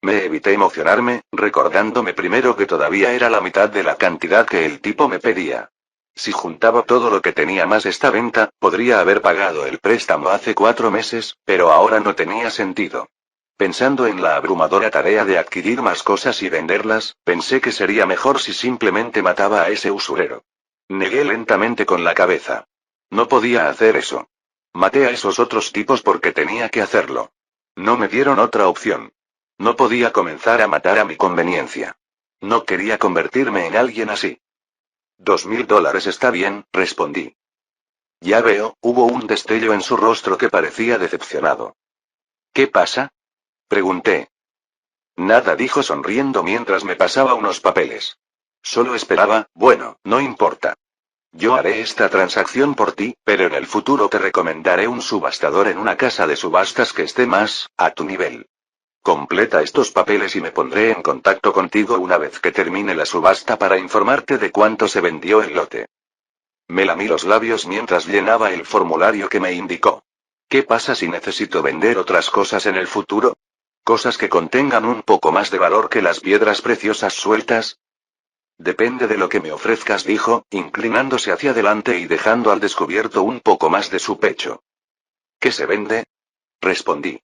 Me evité emocionarme, recordándome primero que todavía era la mitad de la cantidad que el tipo me pedía. Si juntaba todo lo que tenía más esta venta, podría haber pagado el préstamo hace 4 meses, pero ahora no tenía sentido. Pensando en la abrumadora tarea de adquirir más cosas y venderlas, pensé que sería mejor si simplemente mataba a ese usurero. Negué lentamente con la cabeza. No podía hacer eso. Maté a esos otros tipos porque tenía que hacerlo. No me dieron otra opción. No podía comenzar a matar a mi conveniencia. No quería convertirme en alguien así. $2000 está bien, respondí. Ya veo, hubo un destello en su rostro que parecía decepcionado. ¿Qué pasa? Pregunté. Nada, dijo sonriendo mientras me pasaba unos papeles. Solo esperaba, bueno, no importa. Yo haré esta transacción por ti, pero en el futuro te recomendaré un subastador en una casa de subastas que esté más a tu nivel. Completa estos papeles y me pondré en contacto contigo una vez que termine la subasta para informarte de cuánto se vendió el lote. Me lamí los labios mientras llenaba el formulario que me indicó. ¿Qué pasa si necesito vender otras cosas en el futuro? ¿Cosas que contengan un poco más de valor que las piedras preciosas sueltas? Depende de lo que me ofrezcas, dijo, inclinándose hacia adelante y dejando al descubierto un poco más de su pecho. ¿Qué se vende? Respondí.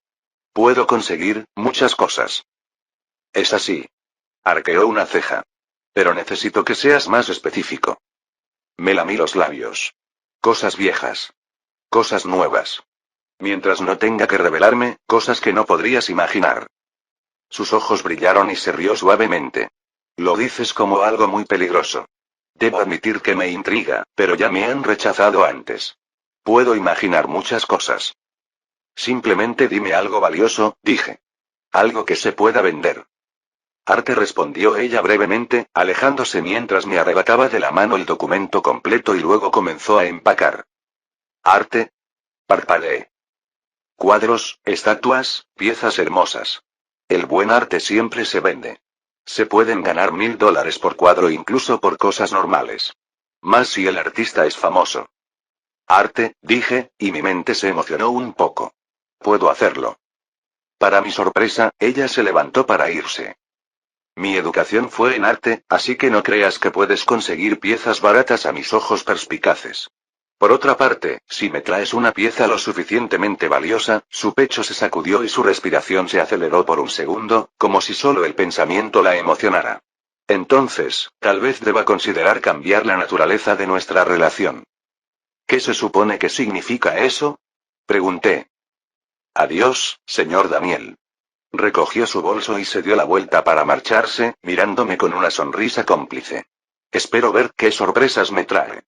Puedo conseguir muchas cosas. Es así. Arqueó una ceja. Pero necesito que seas más específico. Me lamí los labios. Cosas viejas. Cosas nuevas. Mientras no tenga que revelarme, cosas que no podrías imaginar. Sus ojos brillaron y se rió suavemente. Lo dices como algo muy peligroso. Debo admitir que me intriga, pero ya me han rechazado antes. Puedo imaginar muchas cosas. Simplemente dime algo valioso, dije. Algo que se pueda vender. Arte, respondió ella brevemente, alejándose mientras me arrebataba de la mano el documento completo y luego comenzó a empacar. Arte. Parpadeé. Cuadros, estatuas, piezas hermosas. El buen arte siempre se vende. Se pueden ganar $1000 por cuadro incluso por cosas normales. Más si el artista es famoso. Arte, dije, y mi mente se emocionó un poco. Puedo hacerlo. Para mi sorpresa, ella se levantó para irse. Mi educación fue en arte, así que no creas que puedes conseguir piezas baratas a mis ojos perspicaces. Por otra parte, si me traes una pieza lo suficientemente valiosa, su pecho se sacudió y su respiración se aceleró por un segundo, como si solo el pensamiento la emocionara. Entonces, tal vez deba considerar cambiar la naturaleza de nuestra relación. ¿Qué se supone que significa eso? Pregunté. Adiós, señor Daniel. Recogió su bolso y se dio la vuelta para marcharse, mirándome con una sonrisa cómplice. Espero ver qué sorpresas me trae.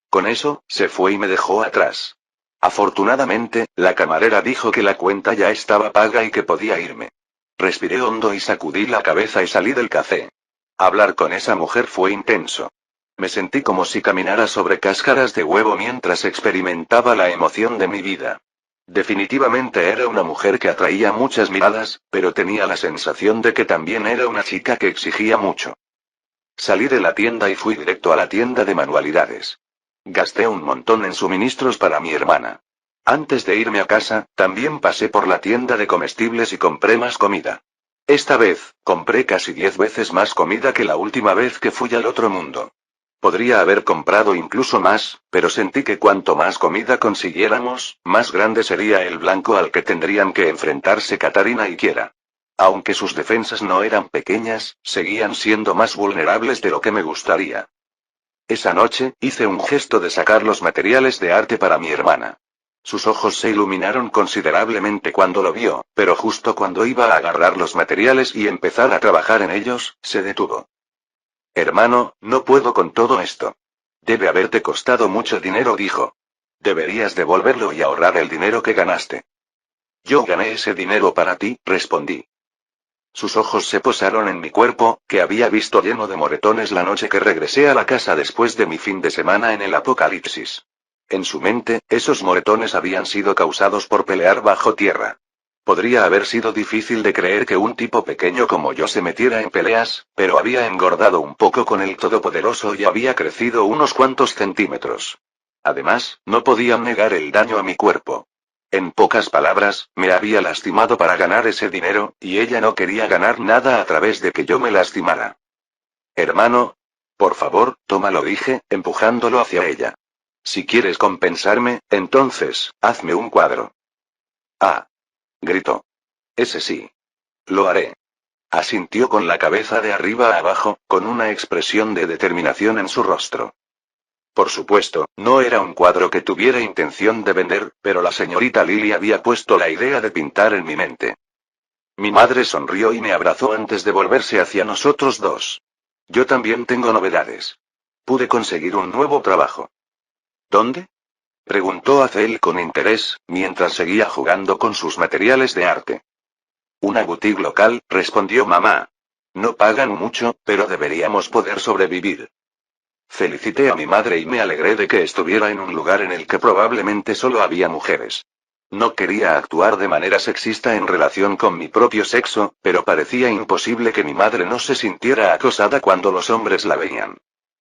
Con eso, se fue y me dejó atrás. Afortunadamente, la camarera dijo que la cuenta ya estaba paga y que podía irme. Respiré hondo y sacudí la cabeza y salí del café. Hablar con esa mujer fue intenso. Me sentí como si caminara sobre cáscaras de huevo mientras experimentaba la emoción de mi vida. Definitivamente era una mujer que atraía muchas miradas, pero tenía la sensación de que también era una chica que exigía mucho. Salí de la tienda y fui directo a la tienda de manualidades. Gasté un montón en suministros para mi hermana. Antes de irme a casa, también pasé por la tienda de comestibles y compré más comida. Esta vez, compré casi 10 veces más comida que la última vez que fui al otro mundo. Podría haber comprado incluso más, pero sentí que cuanto más comida consiguiéramos, más grande sería el blanco al que tendrían que enfrentarse Katarina y Kiera. Aunque sus defensas no eran pequeñas, seguían siendo más vulnerables de lo que me gustaría. Esa noche, hice un gesto de sacar los materiales de arte para mi hermana. Sus ojos se iluminaron considerablemente cuando lo vio, pero justo cuando iba a agarrar los materiales y empezar a trabajar en ellos, se detuvo. Hermano, no puedo con todo esto. Debe haberte costado mucho dinero, dijo. Deberías devolverlo y ahorrar el dinero que ganaste. Yo gané ese dinero para ti, respondí. Sus ojos se posaron en mi cuerpo, que había visto lleno de moretones la noche que regresé a la casa después de mi fin de semana en el apocalipsis. En su mente, esos moretones habían sido causados por pelear bajo tierra. Podría haber sido difícil de creer que un tipo pequeño como yo se metiera en peleas, pero había engordado un poco con el Todopoderoso y había crecido unos cuantos centímetros. Además, no podía negar el daño a mi cuerpo. En pocas palabras, me había lastimado para ganar ese dinero, y ella no quería ganar nada a través de que yo me lastimara. Hermano, por favor, tómalo, dije, empujándolo hacia ella. Si quieres compensarme, entonces, hazme un cuadro. Ah. Gritó. Ese sí. Lo haré. Asintió con la cabeza de arriba a abajo, con una expresión de determinación en su rostro. Por supuesto, no era un cuadro que tuviera intención de vender, pero la señorita Lily había puesto la idea de pintar en mi mente. Mi madre sonrió y me abrazó antes de volverse hacia nosotros dos. Yo también tengo novedades. Pude conseguir un nuevo trabajo. ¿Dónde? Preguntó Azel con interés, mientras seguía jugando con sus materiales de arte. Una boutique local, respondió mamá. No pagan mucho, pero deberíamos poder sobrevivir. Felicité a mi madre y me alegré de que estuviera en un lugar en el que probablemente solo había mujeres. No quería actuar de manera sexista en relación con mi propio sexo, pero parecía imposible que mi madre no se sintiera acosada cuando los hombres la veían.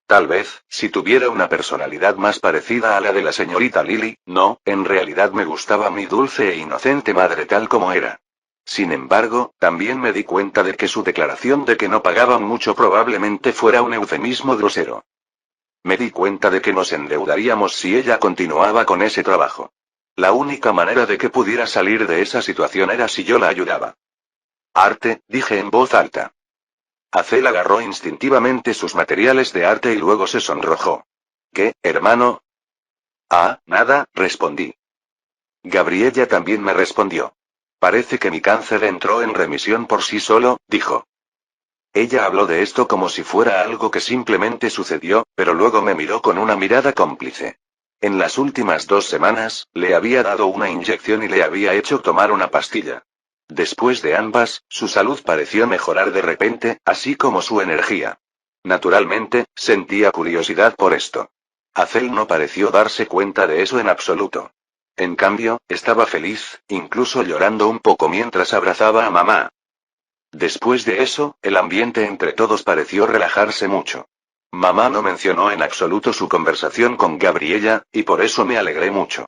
Tal vez, si tuviera una personalidad más parecida a la de la señorita Lily, no, en realidad me gustaba mi dulce e inocente madre tal como era. Sin embargo, también me di cuenta de que su declaración de que no pagaban mucho probablemente fuera un eufemismo grosero. Me di cuenta de que nos endeudaríamos si ella continuaba con ese trabajo. La única manera de que pudiera salir de esa situación era si yo la ayudaba. Arte, dije en voz alta. Azel agarró instintivamente sus materiales de arte y luego se sonrojó. ¿Qué, hermano? Ah, nada, respondí. Gabriella también me respondió. Parece que mi cáncer entró en remisión por sí solo, dijo. Ella habló de esto como si fuera algo que simplemente sucedió, pero luego me miró con una mirada cómplice. En las últimas 2 semanas, le había dado una inyección y le había hecho tomar una pastilla. Después de ambas, su salud pareció mejorar de repente, así como su energía. Naturalmente, sentía curiosidad por esto. Azel no pareció darse cuenta de eso en absoluto. En cambio, estaba feliz, incluso llorando un poco mientras abrazaba a mamá. Después de eso, el ambiente entre todos pareció relajarse mucho. Mamá no mencionó en absoluto su conversación con Gabriella, y por eso me alegré mucho.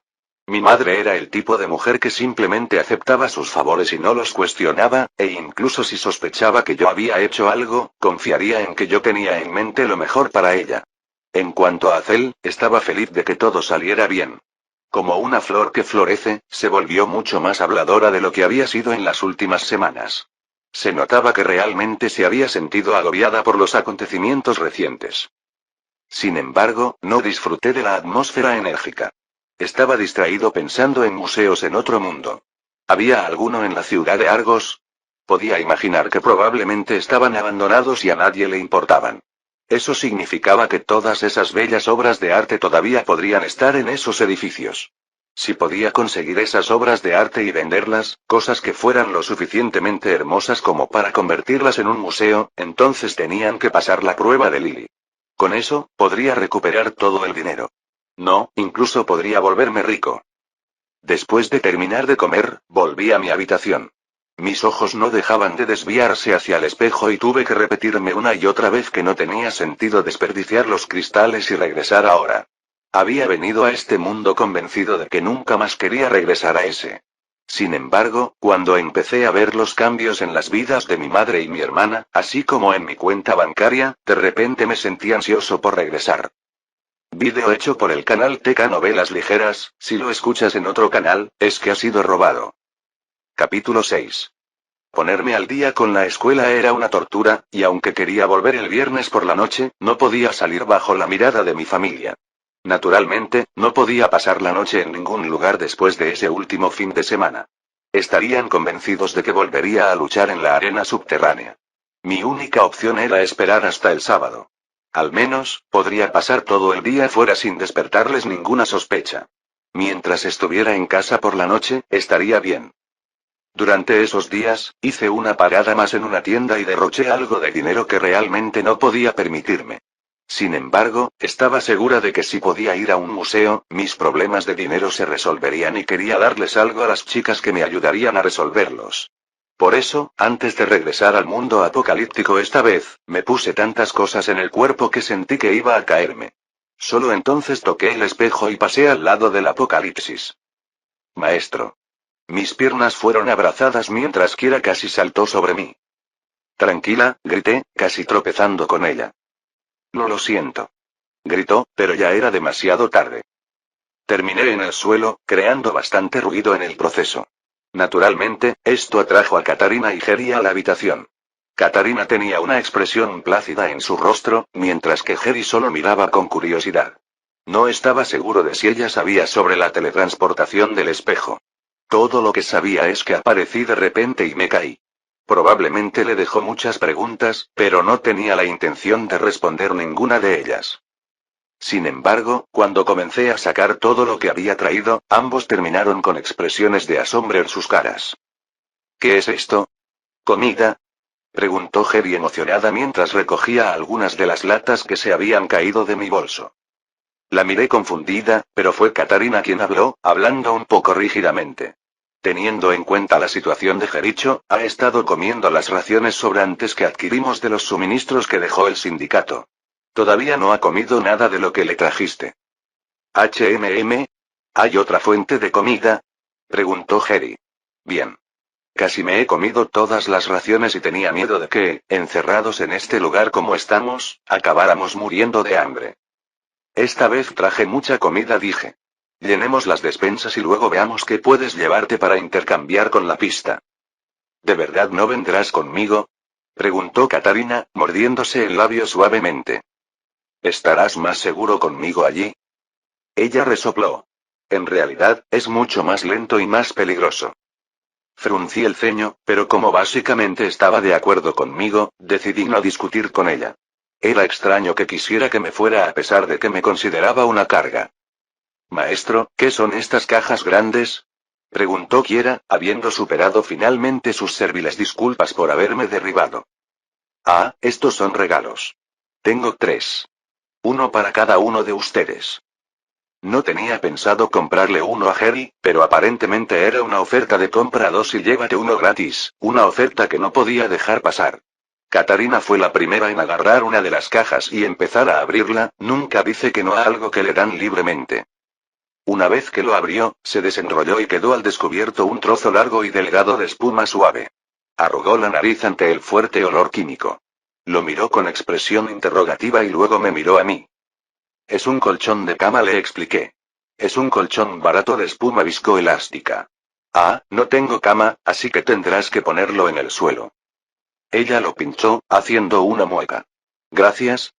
Mi madre era el tipo de mujer que simplemente aceptaba sus favores y no los cuestionaba, e incluso si sospechaba que yo había hecho algo, confiaría en que yo tenía en mente lo mejor para ella. En cuanto a Azel, estaba feliz de que todo saliera bien. Como una flor que florece, se volvió mucho más habladora de lo que había sido en las últimas semanas. Se notaba que realmente se había sentido agobiada por los acontecimientos recientes. Sin embargo, no disfruté de la atmósfera enérgica. Estaba distraído pensando en museos en otro mundo. ¿Había alguno en la ciudad de Argos? Podía imaginar que probablemente estaban abandonados y a nadie le importaban. Eso significaba que todas esas bellas obras de arte todavía podrían estar en esos edificios. Si podía conseguir esas obras de arte y venderlas, cosas que fueran lo suficientemente hermosas como para convertirlas en un museo, entonces tenían que pasar la prueba de Lily. Con eso, podría recuperar todo el dinero. No, incluso podría volverme rico. Después de terminar de comer, volví a mi habitación. Mis ojos no dejaban de desviarse hacia el espejo y tuve que repetirme una y otra vez que no tenía sentido desperdiciar los cristales y regresar ahora. Había venido a este mundo convencido de que nunca más quería regresar a ese. Sin embargo, cuando empecé a ver los cambios en las vidas de mi madre y mi hermana, así como en mi cuenta bancaria, de repente me sentí ansioso por regresar. Vídeo hecho por el canal TK Novelas Ligeras. Si lo escuchas en otro canal, es que ha sido robado. Capítulo 6. Ponerme al día con la escuela era una tortura, y aunque quería volver el viernes por la noche, no podía salir bajo la mirada de mi familia. Naturalmente, no podía pasar la noche en ningún lugar después de ese último fin de semana. Estarían convencidos de que volvería a luchar en la arena subterránea. Mi única opción era esperar hasta el sábado. Al menos, podría pasar todo el día fuera sin despertarles ninguna sospecha. Mientras estuviera en casa por la noche, estaría bien. Durante esos días, hice una parada más en una tienda y derroché algo de dinero que realmente no podía permitirme. Sin embargo, estaba segura de que si podía ir a un museo, mis problemas de dinero se resolverían y quería darles algo a las chicas que me ayudarían a resolverlos. Por eso, antes de regresar al mundo apocalíptico esta vez, me puse tantas cosas en el cuerpo que sentí que iba a caerme. Solo entonces toqué el espejo y pasé al lado del apocalipsis. Maestro. Mis piernas fueron abrazadas mientras Kira casi saltó sobre mí. Tranquila, grité, casi tropezando con ella. No lo siento. Gritó, pero ya era demasiado tarde. Terminé en el suelo, creando bastante ruido en el proceso. Naturalmente, esto atrajo a Katarina y Jerry a la habitación. Katarina tenía una expresión plácida en su rostro, mientras que Jerry solo miraba con curiosidad. No estaba seguro de si ella sabía sobre la teletransportación del espejo. Todo lo que sabía es que aparecí de repente y me caí. Probablemente le dejó muchas preguntas, pero no tenía la intención de responder ninguna de ellas. Sin embargo, cuando comencé a sacar todo lo que había traído, ambos terminaron con expresiones de asombro en sus caras. ¿Qué es esto? ¿Comida? Preguntó Jerry emocionada mientras recogía algunas de las latas que se habían caído de mi bolso. La miré confundida, pero fue Katarina quien habló, hablando un poco rígidamente. Teniendo en cuenta la situación de Jericho, ha estado comiendo las raciones sobrantes que adquirimos de los suministros que dejó el sindicato. Todavía no ha comido nada de lo que le trajiste. ¿Hay otra fuente de comida? Preguntó Jerry. Bien. Casi me he comido todas las raciones y tenía miedo de que, encerrados en este lugar como estamos, acabáramos muriendo de hambre. Esta vez traje mucha comida, dije. Llenemos las despensas y luego veamos qué puedes llevarte para intercambiar con la pista. ¿De verdad no vendrás conmigo? Preguntó Katarina, mordiéndose el labio suavemente. ¿Estarás más seguro conmigo allí? Ella resopló. En realidad, es mucho más lento y más peligroso. Fruncí el ceño, pero como básicamente estaba de acuerdo conmigo, decidí no discutir con ella. Era extraño que quisiera que me fuera a pesar de que me consideraba una carga. Maestro, ¿qué son estas cajas grandes? Preguntó Kiera, habiendo superado finalmente sus serviles disculpas por haberme derribado. Ah, estos son regalos. Tengo 3. Uno para cada uno de ustedes. No tenía pensado comprarle uno a Harry, pero aparentemente era una oferta de compra 2 y llévate uno gratis, una oferta que no podía dejar pasar. Katarina fue la primera en agarrar una de las cajas y empezar a abrirla, nunca dice que no a algo que le dan libremente. Una vez que lo abrió, se desenrolló y quedó al descubierto un trozo largo y delgado de espuma suave. Arrugó la nariz ante el fuerte olor químico. Lo miró con expresión interrogativa y luego me miró a mí. Es un colchón de cama, le expliqué. Es un colchón barato de espuma viscoelástica. Ah, no tengo cama, así que tendrás que ponerlo en el suelo. Ella lo pinchó, haciendo una mueca. Gracias.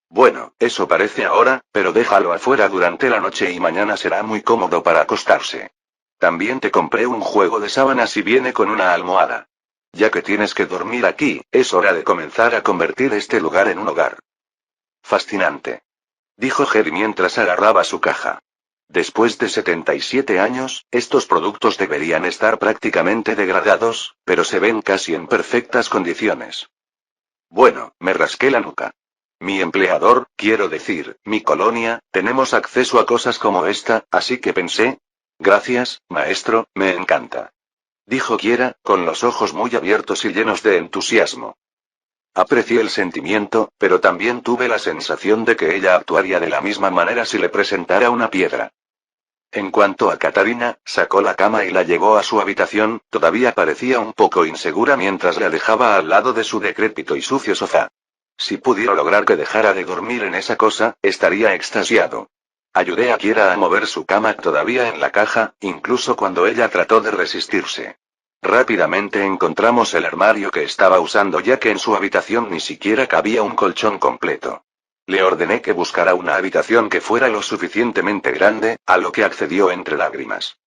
Bueno, eso parece ahora, pero déjalo afuera durante la noche y mañana será muy cómodo para acostarse. También te compré un juego de sábanas y viene con una almohada. Ya que tienes que dormir aquí, es hora de comenzar a convertir este lugar en un hogar. Fascinante. Dijo Harry mientras agarraba su caja. Después de 77 años, estos productos deberían estar prácticamente degradados, pero se ven casi en perfectas condiciones. Bueno, me rasqué la nuca. Mi empleador, quiero decir, mi colonia, tenemos acceso a cosas como esta, así que pensé. Gracias, maestro, me encanta. Dijo Kiera, con los ojos muy abiertos y llenos de entusiasmo. Aprecié el sentimiento, pero también tuve la sensación de que ella actuaría de la misma manera si le presentara una piedra. En cuanto a Katarina, sacó la cama y la llevó a su habitación, todavía parecía un poco insegura mientras la dejaba al lado de su decrépito y sucio sofá. Si pudiera lograr que dejara de dormir en esa cosa, estaría extasiado. Ayudé a Kiera a mover su cama todavía en la caja, incluso cuando ella trató de resistirse. Rápidamente encontramos el armario que estaba usando ya que en su habitación ni siquiera cabía un colchón completo. Le ordené que buscara una habitación que fuera lo suficientemente grande, a lo que accedió entre lágrimas.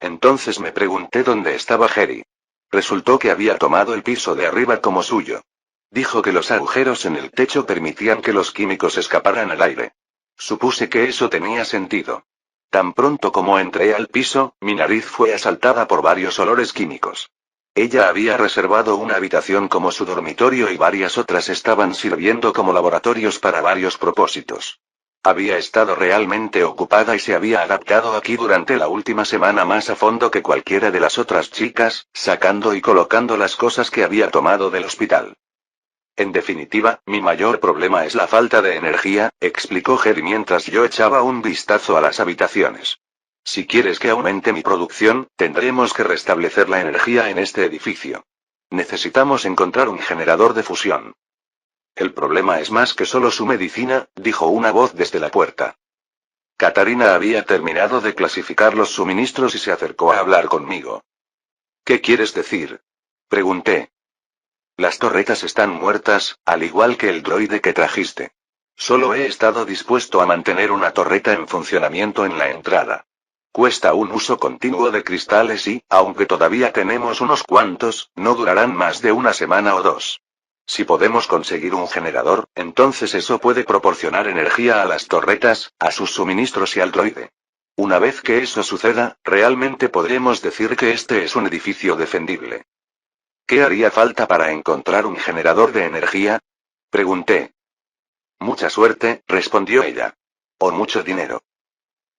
Entonces me pregunté dónde estaba Harry. Resultó que había tomado el piso de arriba como suyo. Dijo que los agujeros en el techo permitían que los químicos escaparan al aire. Supuse que eso tenía sentido. Tan pronto como entré al piso, mi nariz fue asaltada por varios olores químicos. Ella había reservado una habitación como su dormitorio y varias otras estaban sirviendo como laboratorios para varios propósitos. Había estado realmente ocupada y se había adaptado aquí durante la última semana más a fondo que cualquiera de las otras chicas, sacando y colocando las cosas que había tomado del hospital. En definitiva, mi mayor problema es la falta de energía, explicó Harry mientras yo echaba un vistazo a las habitaciones. Si quieres que aumente mi producción, tendremos que restablecer la energía en este edificio. Necesitamos encontrar un generador de fusión. El problema es más que solo su medicina, dijo una voz desde la puerta. Katarina había terminado de clasificar los suministros y se acercó a hablar conmigo. ¿Qué quieres decir? Pregunté. Las torretas están muertas, al igual que el droide que trajiste. Solo he estado dispuesto a mantener una torreta en funcionamiento en la entrada. Cuesta un uso continuo de cristales y, aunque todavía tenemos unos cuantos, no durarán más de una semana o 2. Si podemos conseguir un generador, entonces eso puede proporcionar energía a las torretas, a sus suministros y al droide. Una vez que eso suceda, realmente podremos decir que este es un edificio defendible. ¿Qué haría falta para encontrar un generador de energía? Pregunté. Mucha suerte, respondió ella. O mucho dinero.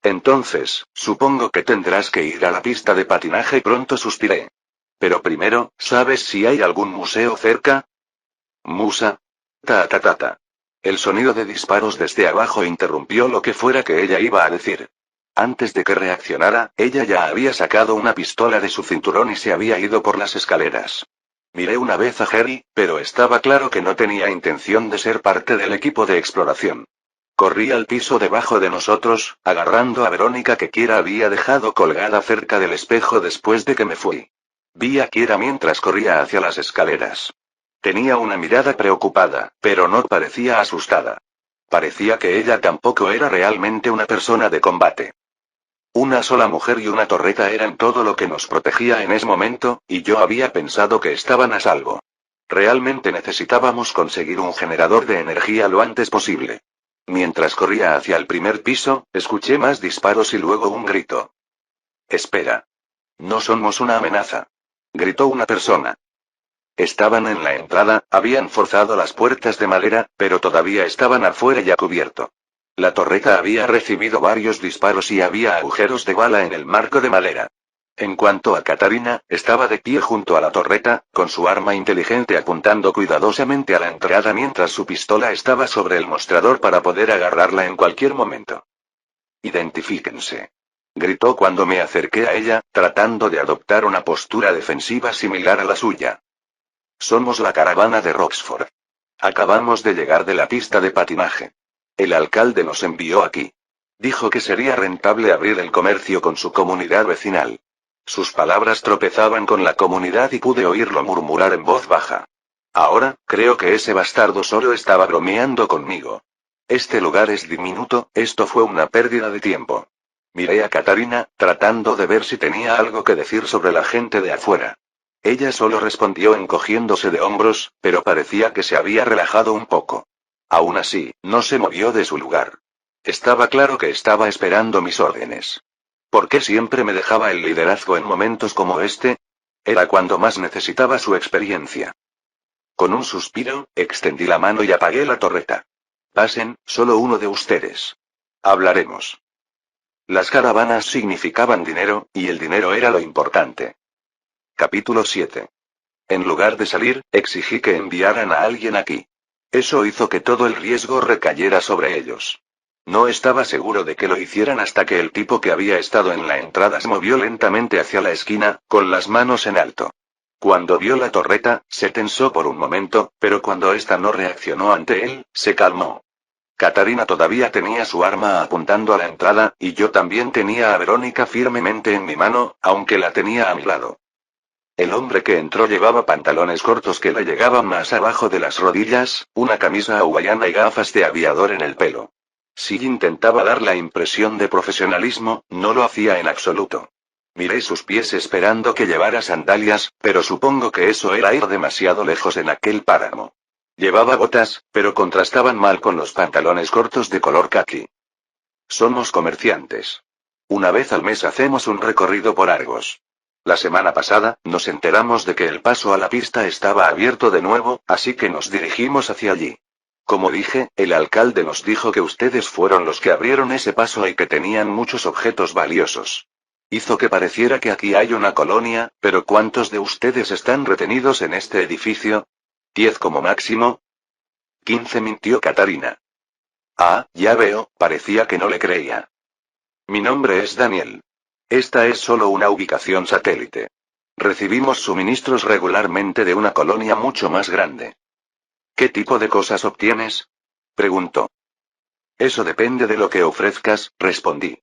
Entonces, supongo que tendrás que ir a la pista de patinaje pronto, suspiré. Pero primero, ¿sabes si hay algún museo cerca? Musa. Ta ta ta ta. El sonido de disparos desde abajo interrumpió lo que fuera que ella iba a decir. Antes de que reaccionara, ella ya había sacado una pistola de su cinturón y se había ido por las escaleras. Miré una vez a Harry, pero estaba claro que no tenía intención de ser parte del equipo de exploración. Corrí al piso debajo de nosotros, agarrando a Verónica que Kiera había dejado colgada cerca del espejo después de que me fui. Vi a Kiera mientras corría hacia las escaleras. Tenía una mirada preocupada, pero no parecía asustada. Parecía que ella tampoco era realmente una persona de combate. Una sola mujer y una torreta eran todo lo que nos protegía en ese momento, y yo había pensado que estaban a salvo. Realmente necesitábamos conseguir un generador de energía lo antes posible. Mientras corría hacia el primer piso, escuché más disparos y luego un grito. Espera. No somos una amenaza. Gritó una persona. Estaban en la entrada, habían forzado las puertas de madera, pero todavía estaban afuera y a cubierto. La torreta había recibido varios disparos y había agujeros de bala en el marco de madera. En cuanto a Katarina, estaba de pie junto a la torreta, con su arma inteligente apuntando cuidadosamente a la entrada mientras su pistola estaba sobre el mostrador para poder agarrarla en cualquier momento. Identifíquense. Gritó cuando me acerqué a ella, tratando de adoptar una postura defensiva similar a la suya. Somos la caravana de Roxford. Acabamos de llegar de la pista de patinaje. El alcalde nos envió aquí. Dijo que sería rentable abrir el comercio con su comunidad vecinal. Sus palabras tropezaban con la comunidad y pude oírlo murmurar en voz baja. Ahora, creo que ese bastardo solo estaba bromeando conmigo. Este lugar es diminuto, esto fue una pérdida de tiempo. Miré a Katarina, tratando de ver si tenía algo que decir sobre la gente de afuera. Ella solo respondió encogiéndose de hombros, pero parecía que se había relajado un poco. Aún así, no se movió de su lugar. Estaba claro que estaba esperando mis órdenes. ¿Por qué siempre me dejaba el liderazgo en momentos como este? Era cuando más necesitaba su experiencia. Con un suspiro, extendí la mano y apagué la torreta. Pasen, solo uno de ustedes. Hablaremos. Las caravanas significaban dinero, y el dinero era lo importante. Capítulo 7. En lugar de salir, exigí que enviaran a alguien aquí. Eso hizo que todo el riesgo recayera sobre ellos. No estaba seguro de que lo hicieran hasta que el tipo que había estado en la entrada se movió lentamente hacia la esquina, con las manos en alto. Cuando vio la torreta, se tensó por un momento, pero cuando ésta no reaccionó ante él, se calmó. Katarina todavía tenía su arma apuntando a la entrada, y yo también tenía a Verónica firmemente en mi mano, aunque la tenía a mi lado. El hombre que entró llevaba pantalones cortos que le llegaban más abajo de las rodillas, una camisa hawaiana y gafas de aviador en el pelo. Si intentaba dar la impresión de profesionalismo, no lo hacía en absoluto. Miré sus pies esperando que llevara sandalias, pero supongo que eso era ir demasiado lejos en aquel páramo. Llevaba botas, pero contrastaban mal con los pantalones cortos de color caqui. Somos comerciantes. Una vez al mes hacemos un recorrido por Argos. La semana pasada, nos enteramos de que el paso a la pista estaba abierto de nuevo, así que nos dirigimos hacia allí. Como dije, el alcalde nos dijo que ustedes fueron los que abrieron ese paso y que tenían muchos objetos valiosos. Hizo que pareciera que aquí hay una colonia, pero ¿cuántos de ustedes están retenidos en este edificio? 10 como máximo. 15, mintió Katarina. Ah, ya veo, parecía que no le creía. Mi nombre es Daniel. Esta es solo una ubicación satélite. Recibimos suministros regularmente de una colonia mucho más grande. ¿Qué tipo de cosas obtienes? Preguntó. Eso depende de lo que ofrezcas, respondí.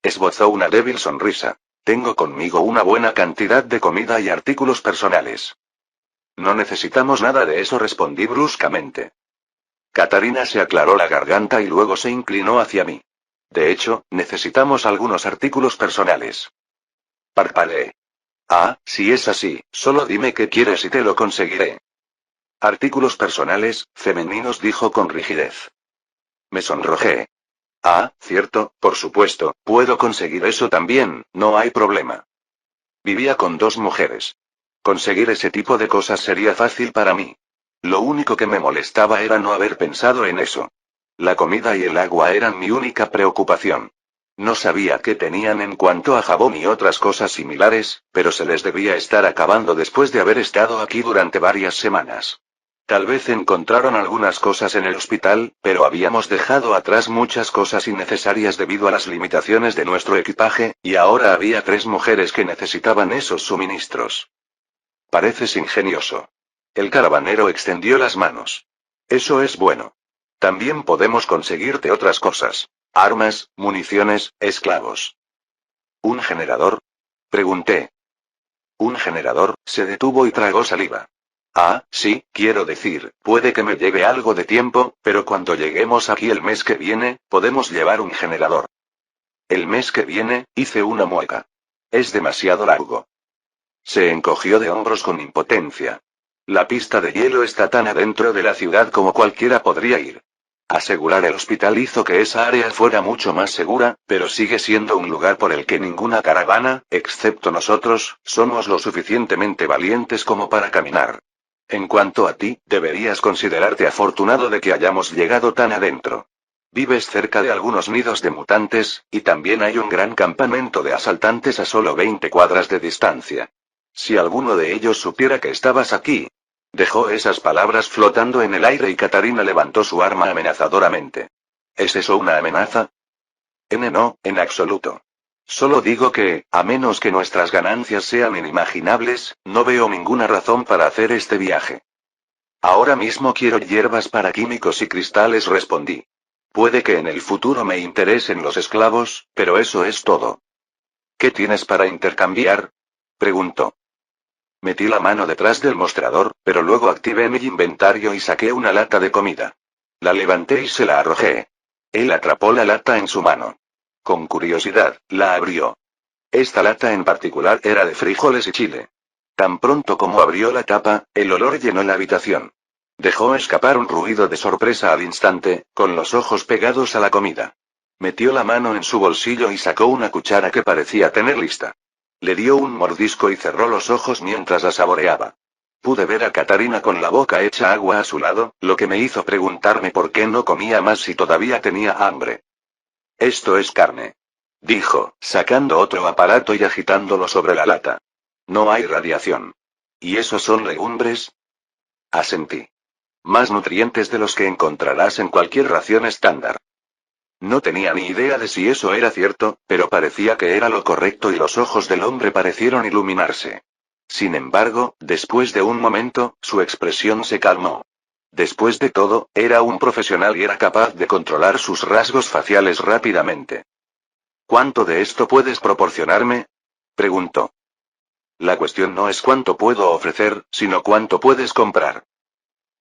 Esbozó una débil sonrisa. Tengo conmigo una buena cantidad de comida y artículos personales. No necesitamos nada de eso, respondí bruscamente. Katarina se aclaró la garganta y luego se inclinó hacia mí. De hecho, necesitamos algunos artículos personales. Parpadeé. Ah, si es así, solo dime qué quieres y te lo conseguiré. Artículos personales, femeninos, dijo con rigidez. Me sonrojé. Ah, cierto, por supuesto, puedo conseguir eso también, no hay problema. Vivía con 2 mujeres. Conseguir ese tipo de cosas sería fácil para mí. Lo único que me molestaba era no haber pensado en eso. La comida y el agua eran mi única preocupación. No sabía qué tenían en cuanto a jabón y otras cosas similares, pero se les debía estar acabando después de haber estado aquí durante varias semanas. Tal vez encontraron algunas cosas en el hospital, pero habíamos dejado atrás muchas cosas innecesarias debido a las limitaciones de nuestro equipaje, y ahora había 3 mujeres que necesitaban esos suministros. Pareces ingenioso. El caravanero extendió las manos. Eso es bueno. También podemos conseguirte otras cosas. Armas, municiones, esclavos. ¿Un generador? Pregunté. ¿Un generador? Se detuvo y tragó saliva. Ah, sí, quiero decir, puede que me lleve algo de tiempo, pero cuando lleguemos aquí el mes que viene, podemos llevar un generador. El mes que viene, hice una mueca. Es demasiado largo. Se encogió de hombros con impotencia. La pista de hielo está tan adentro de la ciudad como cualquiera podría ir. Asegurar el hospital hizo que esa área fuera mucho más segura, pero sigue siendo un lugar por el que ninguna caravana, excepto nosotros, somos lo suficientemente valientes como para caminar. En cuanto a ti, deberías considerarte afortunado de que hayamos llegado tan adentro. Vives cerca de algunos nidos de mutantes, y también hay un gran campamento de asaltantes a solo 20 cuadras de distancia. Si alguno de ellos supiera que estabas aquí. Dejó esas palabras flotando en el aire y Katarina levantó su arma amenazadoramente. ¿Es eso una amenaza? No, en absoluto. Solo digo que, a menos que nuestras ganancias sean inimaginables, no veo ninguna razón para hacer este viaje. Ahora mismo quiero hierbas para químicos y cristales, respondí. Puede que en el futuro me interesen los esclavos, pero eso es todo. ¿Qué tienes para intercambiar? Preguntó. Metí la mano detrás del mostrador, pero luego activé mi inventario y saqué una lata de comida. La levanté y se la arrojé. Él atrapó la lata en su mano. Con curiosidad, la abrió. Esta lata en particular era de frijoles y chile. Tan pronto como abrió la tapa, el olor llenó la habitación. Dejó escapar un ruido de sorpresa al instante, con los ojos pegados a la comida. Metió la mano en su bolsillo y sacó una cuchara que parecía tener lista. Le dio un mordisco y cerró los ojos mientras la saboreaba. Pude ver a Katarina con la boca hecha agua a su lado, lo que me hizo preguntarme por qué no comía más si todavía tenía hambre. Esto es carne. Dijo, sacando otro aparato y agitándolo sobre la lata. No hay radiación. ¿Y esos son legumbres? Asentí. Más nutrientes de los que encontrarás en cualquier ración estándar. No tenía ni idea de si eso era cierto, pero parecía que era lo correcto y los ojos del hombre parecieron iluminarse. Sin embargo, después de un momento, su expresión se calmó. Después de todo, era un profesional y era capaz de controlar sus rasgos faciales rápidamente. ¿Cuánto de esto puedes proporcionarme? Preguntó. La cuestión no es cuánto puedo ofrecer, sino cuánto puedes comprar.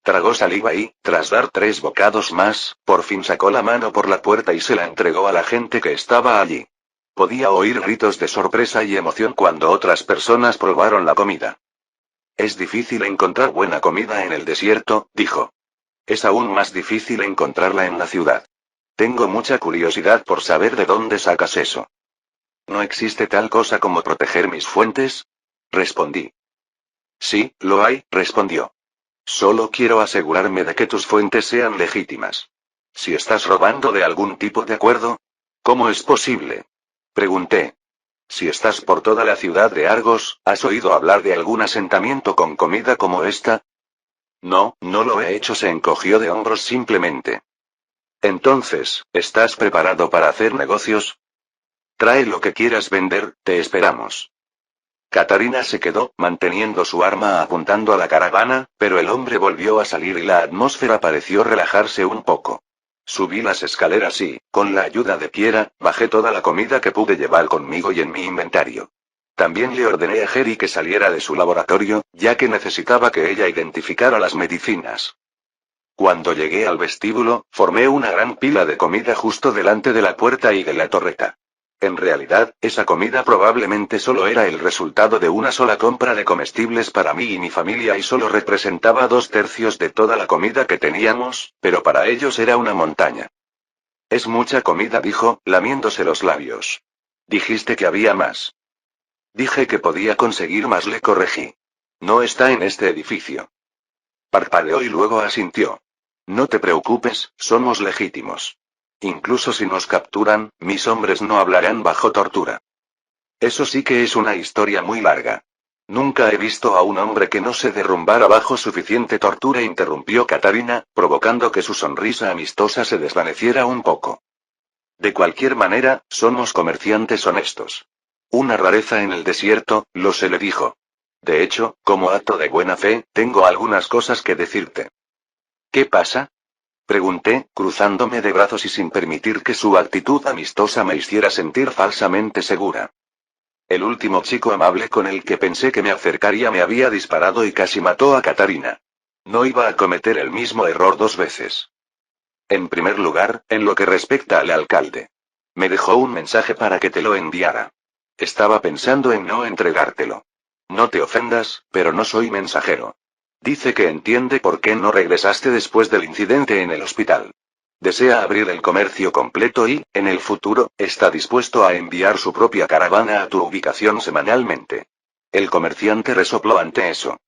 Tragó saliva y, tras dar 3 bocados más, por fin sacó la mano por la puerta y se la entregó a la gente que estaba allí. Podía oír gritos de sorpresa y emoción cuando otras personas probaron la comida. Es difícil encontrar buena comida en el desierto, dijo. Es aún más difícil encontrarla en la ciudad. Tengo mucha curiosidad por saber de dónde sacas eso. ¿No existe tal cosa como proteger mis fuentes? Respondí. Sí, lo hay, respondió. Solo quiero asegurarme de que tus fuentes sean legítimas. Si estás robando de algún tipo de acuerdo, ¿cómo es posible? Pregunté. Si estás por toda la ciudad de Argos, ¿has oído hablar de algún asentamiento con comida como esta? No, no lo he hecho, se encogió de hombros simplemente. Entonces, ¿estás preparado para hacer negocios? Trae lo que quieras vender, te esperamos. Katarina se quedó, manteniendo su arma apuntando a la caravana, pero el hombre volvió a salir y la atmósfera pareció relajarse un poco. Subí las escaleras y, con la ayuda de Kiera, bajé toda la comida que pude llevar conmigo y en mi inventario. También le ordené a Jerry que saliera de su laboratorio, ya que necesitaba que ella identificara las medicinas. Cuando llegué al vestíbulo, formé una gran pila de comida justo delante de la puerta y de la torreta. En realidad, esa comida probablemente solo era el resultado de una sola compra de comestibles para mí y mi familia y solo representaba 2/3 de toda la comida que teníamos, pero para ellos era una montaña. Es mucha comida, dijo, lamiéndose los labios. Dijiste que había más. Dije que podía conseguir más, le corregí. No está en este edificio. Parpadeó y luego asintió. No te preocupes, somos legítimos. Incluso si nos capturan, mis hombres no hablarán bajo tortura. Eso sí que es una historia muy larga. Nunca he visto a un hombre que no se derrumbara bajo suficiente tortura, interrumpió Katarina, provocando que su sonrisa amistosa se desvaneciera un poco. De cualquier manera, somos comerciantes honestos. Una rareza en el desierto, lo se le dijo. De hecho, como acto de buena fe, tengo algunas cosas que decirte. ¿Qué pasa? Pregunté, cruzándome de brazos y sin permitir que su actitud amistosa me hiciera sentir falsamente segura. El último chico amable con el que pensé que me acercaría me había disparado y casi mató a Katarina. No iba a cometer el mismo error 2 veces. En primer lugar, en lo que respecta al alcalde. Me dejó un mensaje para que te lo enviara. Estaba pensando en no entregártelo. No te ofendas, pero no soy mensajero. Dice que entiende por qué no regresaste después del incidente en el hospital. Desea abrir el comercio completo y, en el futuro, está dispuesto a enviar su propia caravana a tu ubicación semanalmente. El comerciante resopló ante eso.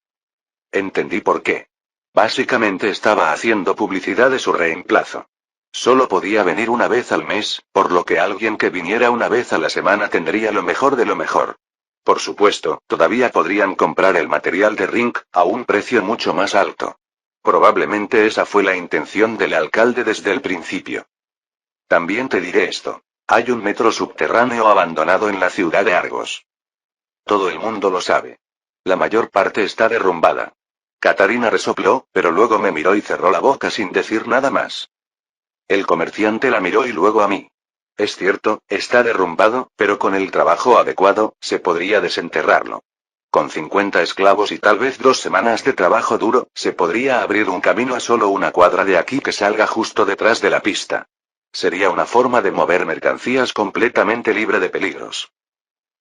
Entendí por qué. Básicamente estaba haciendo publicidad de su reemplazo. Solo podía venir una vez al mes, por lo que alguien que viniera una vez a la semana tendría lo mejor de lo mejor. Por supuesto, todavía podrían comprar el material de Ring, a un precio mucho más alto. Probablemente esa fue la intención del alcalde desde el principio. También te diré esto. Hay un metro subterráneo abandonado en la ciudad de Argos. Todo el mundo lo sabe. La mayor parte está derrumbada. Katarina resopló, pero luego me miró y cerró la boca sin decir nada más. El comerciante la miró y luego a mí. Es cierto, está derrumbado, pero con el trabajo adecuado, se podría desenterrarlo. Con 50 esclavos y tal vez 2 semanas de trabajo duro, se podría abrir un camino a solo una cuadra de aquí que salga justo detrás de la pista. Sería una forma de mover mercancías completamente libre de peligros.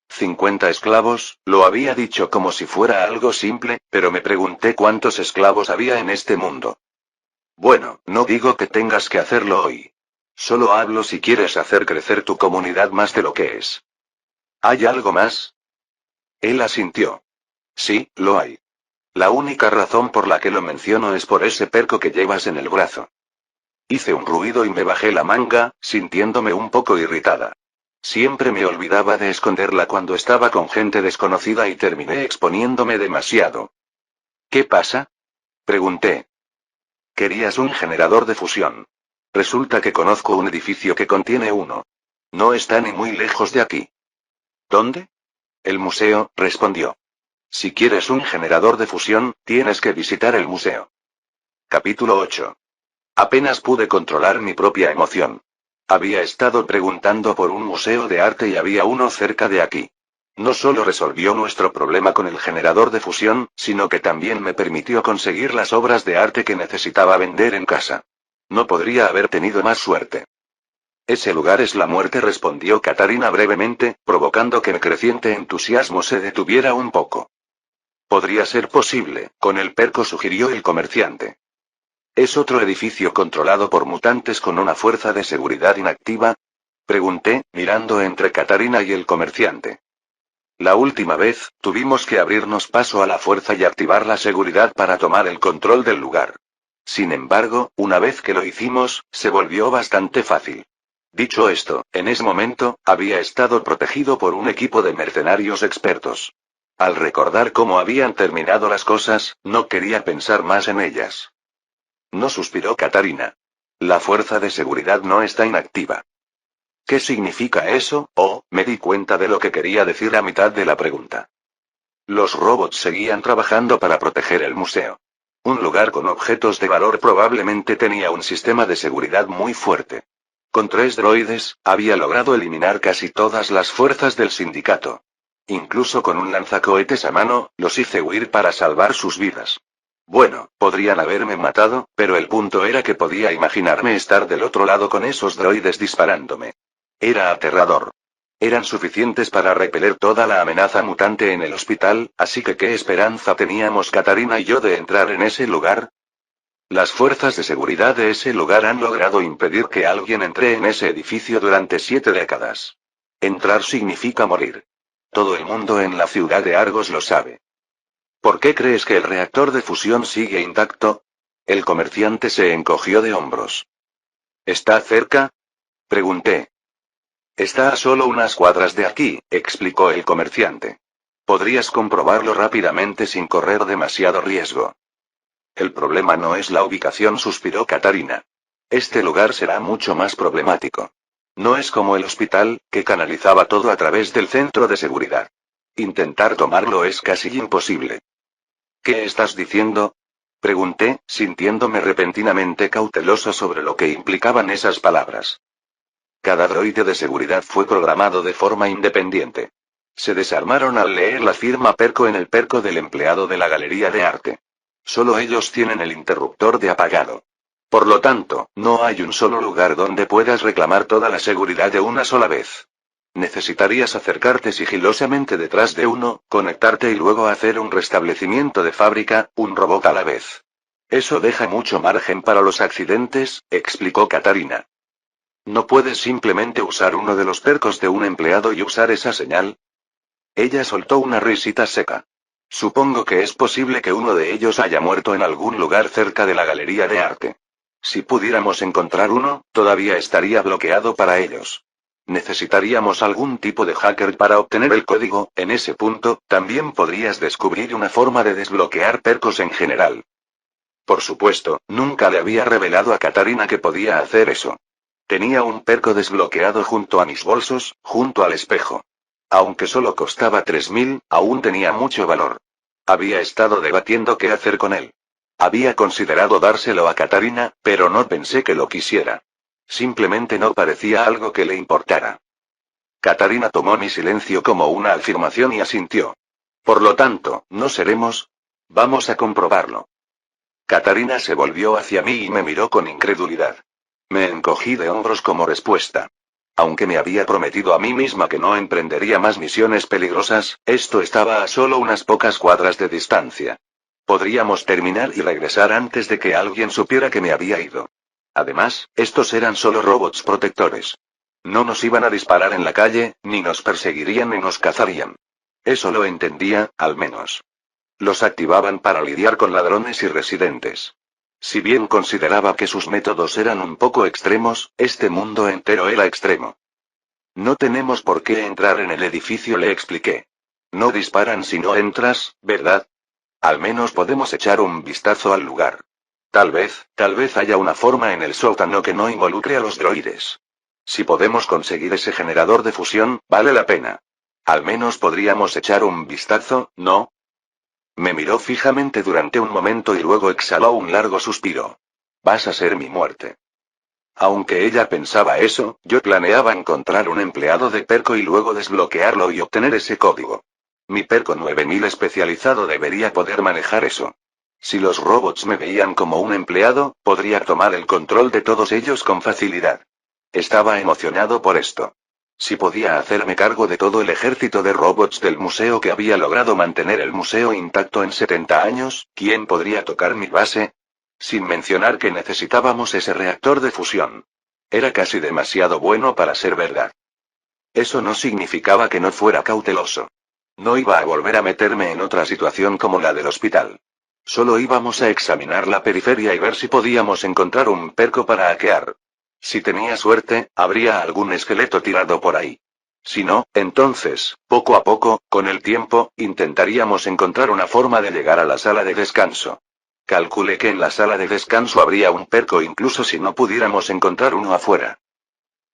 50 esclavos, lo había dicho como si fuera algo simple, pero me pregunté cuántos esclavos había en este mundo. Bueno, no digo que tengas que hacerlo hoy. Solo hablo si quieres hacer crecer tu comunidad más de lo que es. ¿Hay algo más? Él asintió. Sí, lo hay. La única razón por la que lo menciono es por ese perco que llevas en el brazo. Hice un ruido y me bajé la manga, sintiéndome un poco irritada. Siempre me olvidaba de esconderla cuando estaba con gente desconocida y terminé exponiéndome demasiado. ¿Qué pasa? Pregunté. Querías un generador de fusión. Resulta que conozco un edificio que contiene uno. No está ni muy lejos de aquí. ¿Dónde? El museo, respondió. Si quieres un generador de fusión, tienes que visitar el museo. Capítulo 8. Apenas pude controlar mi propia emoción. Había estado preguntando por un museo de arte y había uno cerca de aquí. No solo resolvió nuestro problema con el generador de fusión, sino que también me permitió conseguir las obras de arte que necesitaba vender en casa. No podría haber tenido más suerte. Ese lugar es la muerte, respondió Katarina brevemente, provocando que mi creciente entusiasmo se detuviera un poco. Podría ser posible, con el perco, sugirió el comerciante. ¿Es otro edificio controlado por mutantes con una fuerza de seguridad inactiva? Pregunté, mirando entre Katarina y el comerciante. La última vez, tuvimos que abrirnos paso a la fuerza y activar la seguridad para tomar el control del lugar. Sin embargo, una vez que lo hicimos, se volvió bastante fácil. Dicho esto, en ese momento, había estado protegido por un equipo de mercenarios expertos. Al recordar cómo habían terminado las cosas, no quería pensar más en ellas. No, suspiró Katarina. La fuerza de seguridad no está inactiva. ¿Qué significa eso? Me di cuenta de lo que quería decir a mitad de la pregunta. Los robots seguían trabajando para proteger el museo. Un lugar con objetos de valor probablemente tenía un sistema de seguridad muy fuerte. Con 3 droides, había logrado eliminar casi todas las fuerzas del sindicato. Incluso con un lanzacohetes a mano, los hice huir para salvar sus vidas. Bueno, podrían haberme matado, pero el punto era que podía imaginarme estar del otro lado con esos droides disparándome. Era aterrador. Eran suficientes para repeler toda la amenaza mutante en el hospital, así que ¿qué esperanza teníamos Katarina y yo de entrar en ese lugar? Las fuerzas de seguridad de ese lugar han logrado impedir que alguien entre en ese edificio durante 7 décadas. Entrar significa morir. Todo el mundo en la ciudad de Argos lo sabe. ¿Por qué crees que el reactor de fusión sigue intacto? El comerciante se encogió de hombros. ¿Está cerca? Pregunté. Está a solo unas cuadras de aquí, explicó el comerciante. Podrías comprobarlo rápidamente sin correr demasiado riesgo. El problema no es la ubicación, suspiró Katarina. Este lugar será mucho más problemático. No es como el hospital, que canalizaba todo a través del centro de seguridad. Intentar tomarlo es casi imposible. ¿Qué estás diciendo? Pregunté, sintiéndome repentinamente cauteloso sobre lo que implicaban esas palabras. Cada droide de seguridad fue programado de forma independiente. Se desarmaron al leer la firma Perco en el perco del empleado de la galería de arte. Solo ellos tienen el interruptor de apagado. Por lo tanto, no hay un solo lugar donde puedas reclamar toda la seguridad de una sola vez. Necesitarías acercarte sigilosamente detrás de uno, conectarte y luego hacer un restablecimiento de fábrica, un robot a la vez. Eso deja mucho margen para los accidentes, explicó Katarina. ¿No puedes simplemente usar uno de los percos de un empleado y usar esa señal? Ella soltó una risita seca. Supongo que es posible que uno de ellos haya muerto en algún lugar cerca de la galería de arte. Si pudiéramos encontrar uno, todavía estaría bloqueado para ellos. Necesitaríamos algún tipo de hacker para obtener el código. En ese punto, también podrías descubrir una forma de desbloquear percos en general. Por supuesto, nunca le había revelado a Katarina que podía hacer eso. Tenía un perco desbloqueado junto a mis bolsos, junto al espejo. Aunque solo costaba 3000, aún tenía mucho valor. Había estado debatiendo qué hacer con él. Había considerado dárselo a Katarina, pero no pensé que lo quisiera. Simplemente no parecía algo que le importara. Katarina tomó mi silencio como una afirmación y asintió. Por lo tanto, ¿no seremos? Vamos a comprobarlo. Katarina se volvió hacia mí y me miró con incredulidad. Me encogí de hombros como respuesta. Aunque me había prometido a mí misma que no emprendería más misiones peligrosas, esto estaba a solo unas pocas cuadras de distancia. Podríamos terminar y regresar antes de que alguien supiera que me había ido. Además, estos eran solo robots protectores. No nos iban a disparar en la calle, ni nos perseguirían ni nos cazarían. Eso lo entendía, al menos. Los activaban para lidiar con ladrones y residentes. Si bien consideraba que sus métodos eran un poco extremos, este mundo entero era extremo. No tenemos por qué entrar en el edificio, le expliqué. No disparan si no entras, ¿verdad? Al menos podemos echar un vistazo al lugar. Tal vez haya una forma en el sótano que no involucre a los droides. Si podemos conseguir ese generador de fusión, vale la pena. Al menos podríamos echar un vistazo, ¿no? Me miró fijamente durante un momento y luego exhaló un largo suspiro. Vas a ser mi muerte. Aunque ella pensaba eso, yo planeaba encontrar un empleado de Perco y luego desbloquearlo y obtener ese código. Mi Perco 9000 especializado debería poder manejar eso. Si los robots me veían como un empleado, podría tomar el control de todos ellos con facilidad. Estaba emocionado por esto. Si podía hacerme cargo de todo el ejército de robots del museo que había logrado mantener el museo intacto en 70 años, ¿quién podría tocar mi base? Sin mencionar que necesitábamos ese reactor de fusión. Era casi demasiado bueno para ser verdad. Eso no significaba que no fuera cauteloso. No iba a volver a meterme en otra situación como la del hospital. Solo íbamos a examinar la periferia y ver si podíamos encontrar un perco para hackear. Si tenía suerte, habría algún esqueleto tirado por ahí. Si no, entonces, poco a poco, con el tiempo, intentaríamos encontrar una forma de llegar a la sala de descanso. Calculé que en la sala de descanso habría un perco incluso si no pudiéramos encontrar uno afuera.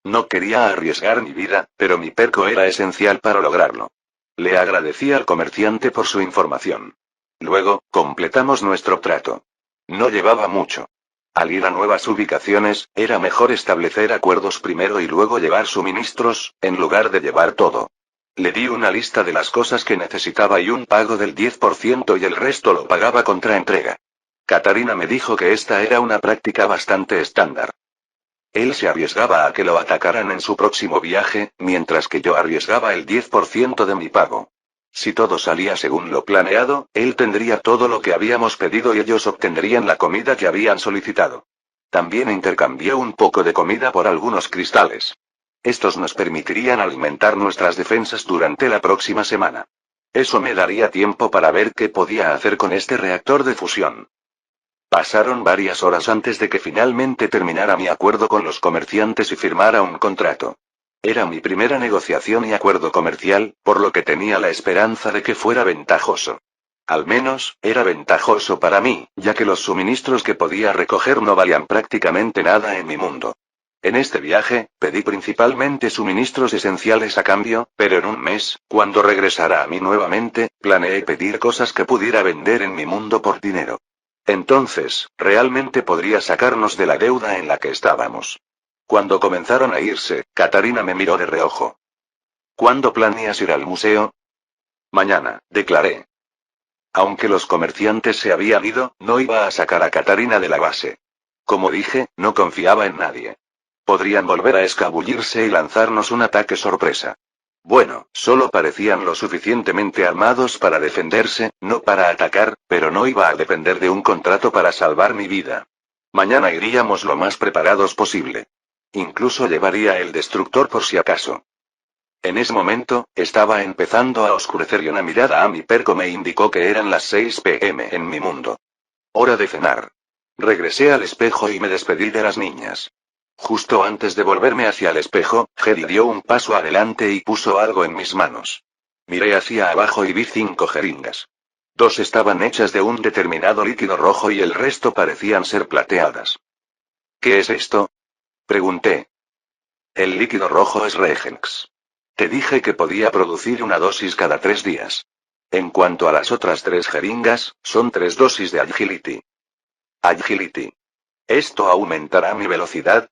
No quería arriesgar mi vida, pero mi perco era esencial para lograrlo. Le agradecí al comerciante por su información. Luego, completamos nuestro trato. No llevaba mucho. Al ir a nuevas ubicaciones, era mejor establecer acuerdos primero y luego llevar suministros, en lugar de llevar todo. Le di una lista de las cosas que necesitaba y un pago del 10% y el resto lo pagaba contra entrega. Katarina me dijo que esta era una práctica bastante estándar. Él se arriesgaba a que lo atacaran en su próximo viaje, mientras que yo arriesgaba el 10% de mi pago. Si todo salía según lo planeado, él tendría todo lo que habíamos pedido y ellos obtendrían la comida que habían solicitado. También intercambié un poco de comida por algunos cristales. Estos nos permitirían alimentar nuestras defensas durante la próxima semana. Eso me daría tiempo para ver qué podía hacer con este reactor de fusión. Pasaron varias horas antes de que finalmente terminara mi acuerdo con los comerciantes y firmara un contrato. Era mi primera negociación y acuerdo comercial, por lo que tenía la esperanza de que fuera ventajoso. Al menos, era ventajoso para mí, ya que los suministros que podía recoger no valían prácticamente nada en mi mundo. En este viaje, pedí principalmente suministros esenciales a cambio, pero en un mes, cuando regresara a mí nuevamente, planeé pedir cosas que pudiera vender en mi mundo por dinero. Entonces, realmente podría sacarnos de la deuda en la que estábamos. Cuando comenzaron a irse, Katarina me miró de reojo. ¿Cuándo planeas ir al museo? Mañana, declaré. Aunque los comerciantes se habían ido, no iba a sacar a Katarina de la base. Como dije, no confiaba en nadie. Podrían volver a escabullirse y lanzarnos un ataque sorpresa. Bueno, solo parecían lo suficientemente armados para defenderse, no para atacar, pero no iba a depender de un contrato para salvar mi vida. Mañana iríamos lo más preparados posible. Incluso llevaría el destructor por si acaso. En ese momento, estaba empezando a oscurecer y una mirada a mi perco me indicó que eran las 6 p.m. en mi mundo. Hora de cenar. Regresé al espejo y me despedí de las niñas. Justo antes de volverme hacia el espejo, Hedy dio un paso adelante y puso algo en mis manos. Miré hacia abajo y vi 5 jeringas. 2 estaban hechas de un determinado líquido rojo y el resto parecían ser plateadas. ¿Qué es esto? Pregunté. El líquido rojo es Regenx. Te dije que podía producir una dosis cada 3 días. En cuanto a las otras 3 jeringas, son 3 dosis de Agility. Agility. ¿Esto aumentará mi velocidad?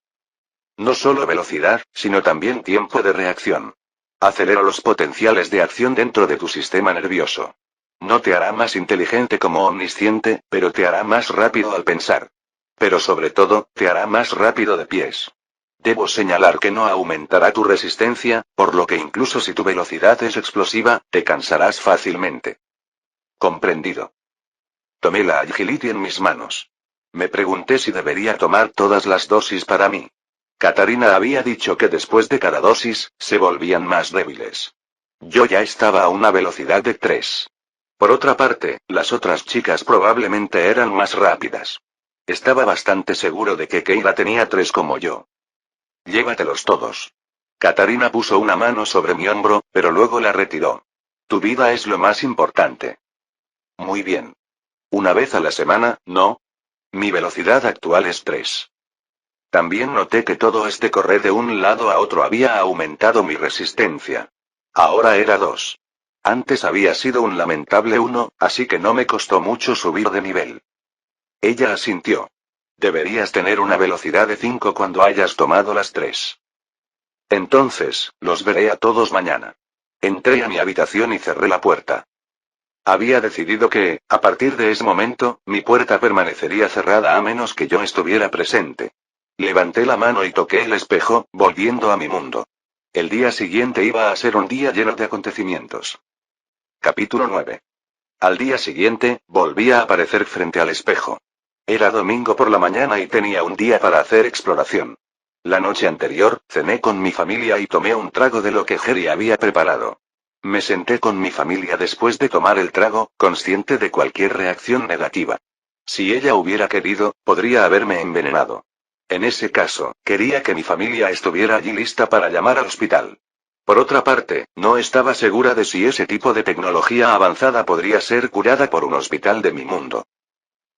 No solo velocidad, sino también tiempo de reacción. Acelera los potenciales de acción dentro de tu sistema nervioso. No te hará más inteligente como omnisciente, pero te hará más rápido al pensar. Pero sobre todo, te hará más rápido de pies. Debo señalar que no aumentará tu resistencia, por lo que incluso si tu velocidad es explosiva, te cansarás fácilmente. Comprendido. Tomé la Agility en mis manos. Me pregunté si debería tomar todas las dosis para mí. Katarina había dicho que después de cada dosis, se volvían más débiles. Yo ya estaba a una velocidad de 3. Por otra parte, las otras chicas probablemente eran más rápidas. Estaba bastante seguro de que Keira tenía 3 como yo. Llévatelos todos. Katarina puso una mano sobre mi hombro, pero luego la retiró. Tu vida es lo más importante. Muy bien. Una vez a la semana, ¿no? Mi velocidad actual es 3. También noté que todo este correr de un lado a otro había aumentado mi resistencia. Ahora era 2. Antes había sido un lamentable 1, así que no me costó mucho subir de nivel. Ella asintió. Deberías tener una velocidad de 5 cuando hayas tomado las 3. Entonces, los veré a todos mañana. Entré a mi habitación y cerré la puerta. Había decidido que, a partir de ese momento, mi puerta permanecería cerrada a menos que yo estuviera presente. Levanté la mano y toqué el espejo, volviendo a mi mundo. El día siguiente iba a ser un día lleno de acontecimientos. Capítulo 9. Al día siguiente, volví a aparecer frente al espejo. Era domingo por la mañana y tenía un día para hacer exploración. La noche anterior, cené con mi familia y tomé un trago de lo que Hedy había preparado. Me senté con mi familia después de tomar el trago, consciente de cualquier reacción negativa. Si ella hubiera querido, podría haberme envenenado. En ese caso, quería que mi familia estuviera allí lista para llamar al hospital. Por otra parte, no estaba segura de si ese tipo de tecnología avanzada podría ser curada por un hospital de mi mundo.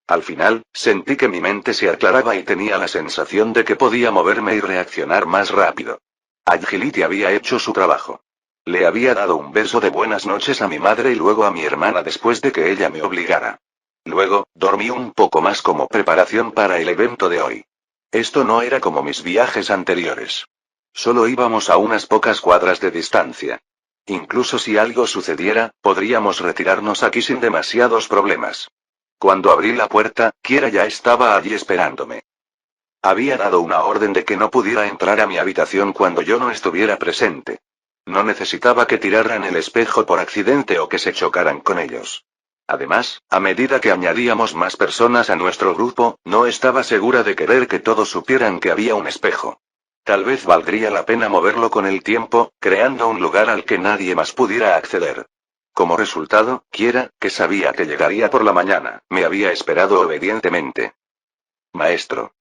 Al final, sentí que mi mente se aclaraba y tenía la sensación de que podía moverme y reaccionar más rápido. Agility había hecho su trabajo. Le había dado un beso de buenas noches a mi madre y luego a mi hermana después de que ella me obligara. Luego, dormí un poco más como preparación para el evento de hoy. Esto no era como mis viajes anteriores. Solo íbamos a unas pocas cuadras de distancia. Incluso si algo sucediera, podríamos retirarnos aquí sin demasiados problemas. Cuando abrí la puerta, Kiera ya estaba allí esperándome. Había dado una orden de que no pudiera entrar a mi habitación cuando yo no estuviera presente. No necesitaba que tiraran el espejo por accidente o que se chocaran con ellos. Además, a medida que añadíamos más personas a nuestro grupo, no estaba segura de querer que todos supieran que había un espejo. Tal vez valdría la pena moverlo con el tiempo, creando un lugar al que nadie más pudiera acceder. Como resultado, Kiera, que sabía que llegaría por la mañana, me había esperado obedientemente. Maestro.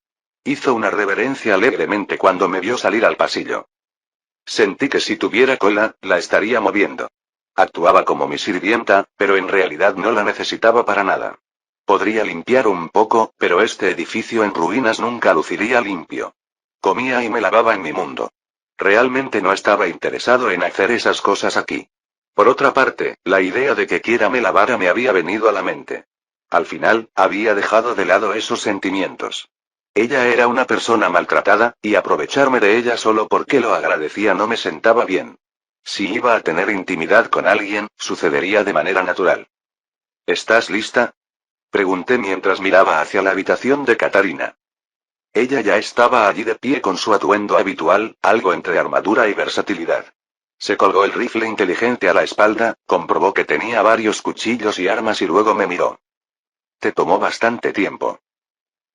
Hizo una reverencia alegremente cuando me vio salir al pasillo. Sentí que si tuviera cola, la estaría moviendo. Actuaba como mi sirvienta, pero en realidad no la necesitaba para nada. Podría limpiar un poco, pero este edificio en ruinas nunca luciría limpio. Comía y me lavaba en mi mundo. Realmente no estaba interesado en hacer esas cosas aquí. Por otra parte, la idea de que Kiera me lavara me había venido a la mente. Al final, había dejado de lado esos sentimientos. Ella era una persona maltratada, y aprovecharme de ella solo porque lo agradecía no me sentaba bien. Si iba a tener intimidad con alguien, sucedería de manera natural. ¿Estás lista? Pregunté mientras miraba hacia la habitación de Katarina. Ella ya estaba allí de pie con su atuendo habitual, algo entre armadura y versatilidad. Se colgó el rifle inteligente a la espalda, comprobó que tenía varios cuchillos y armas y luego me miró. Te tomó bastante tiempo.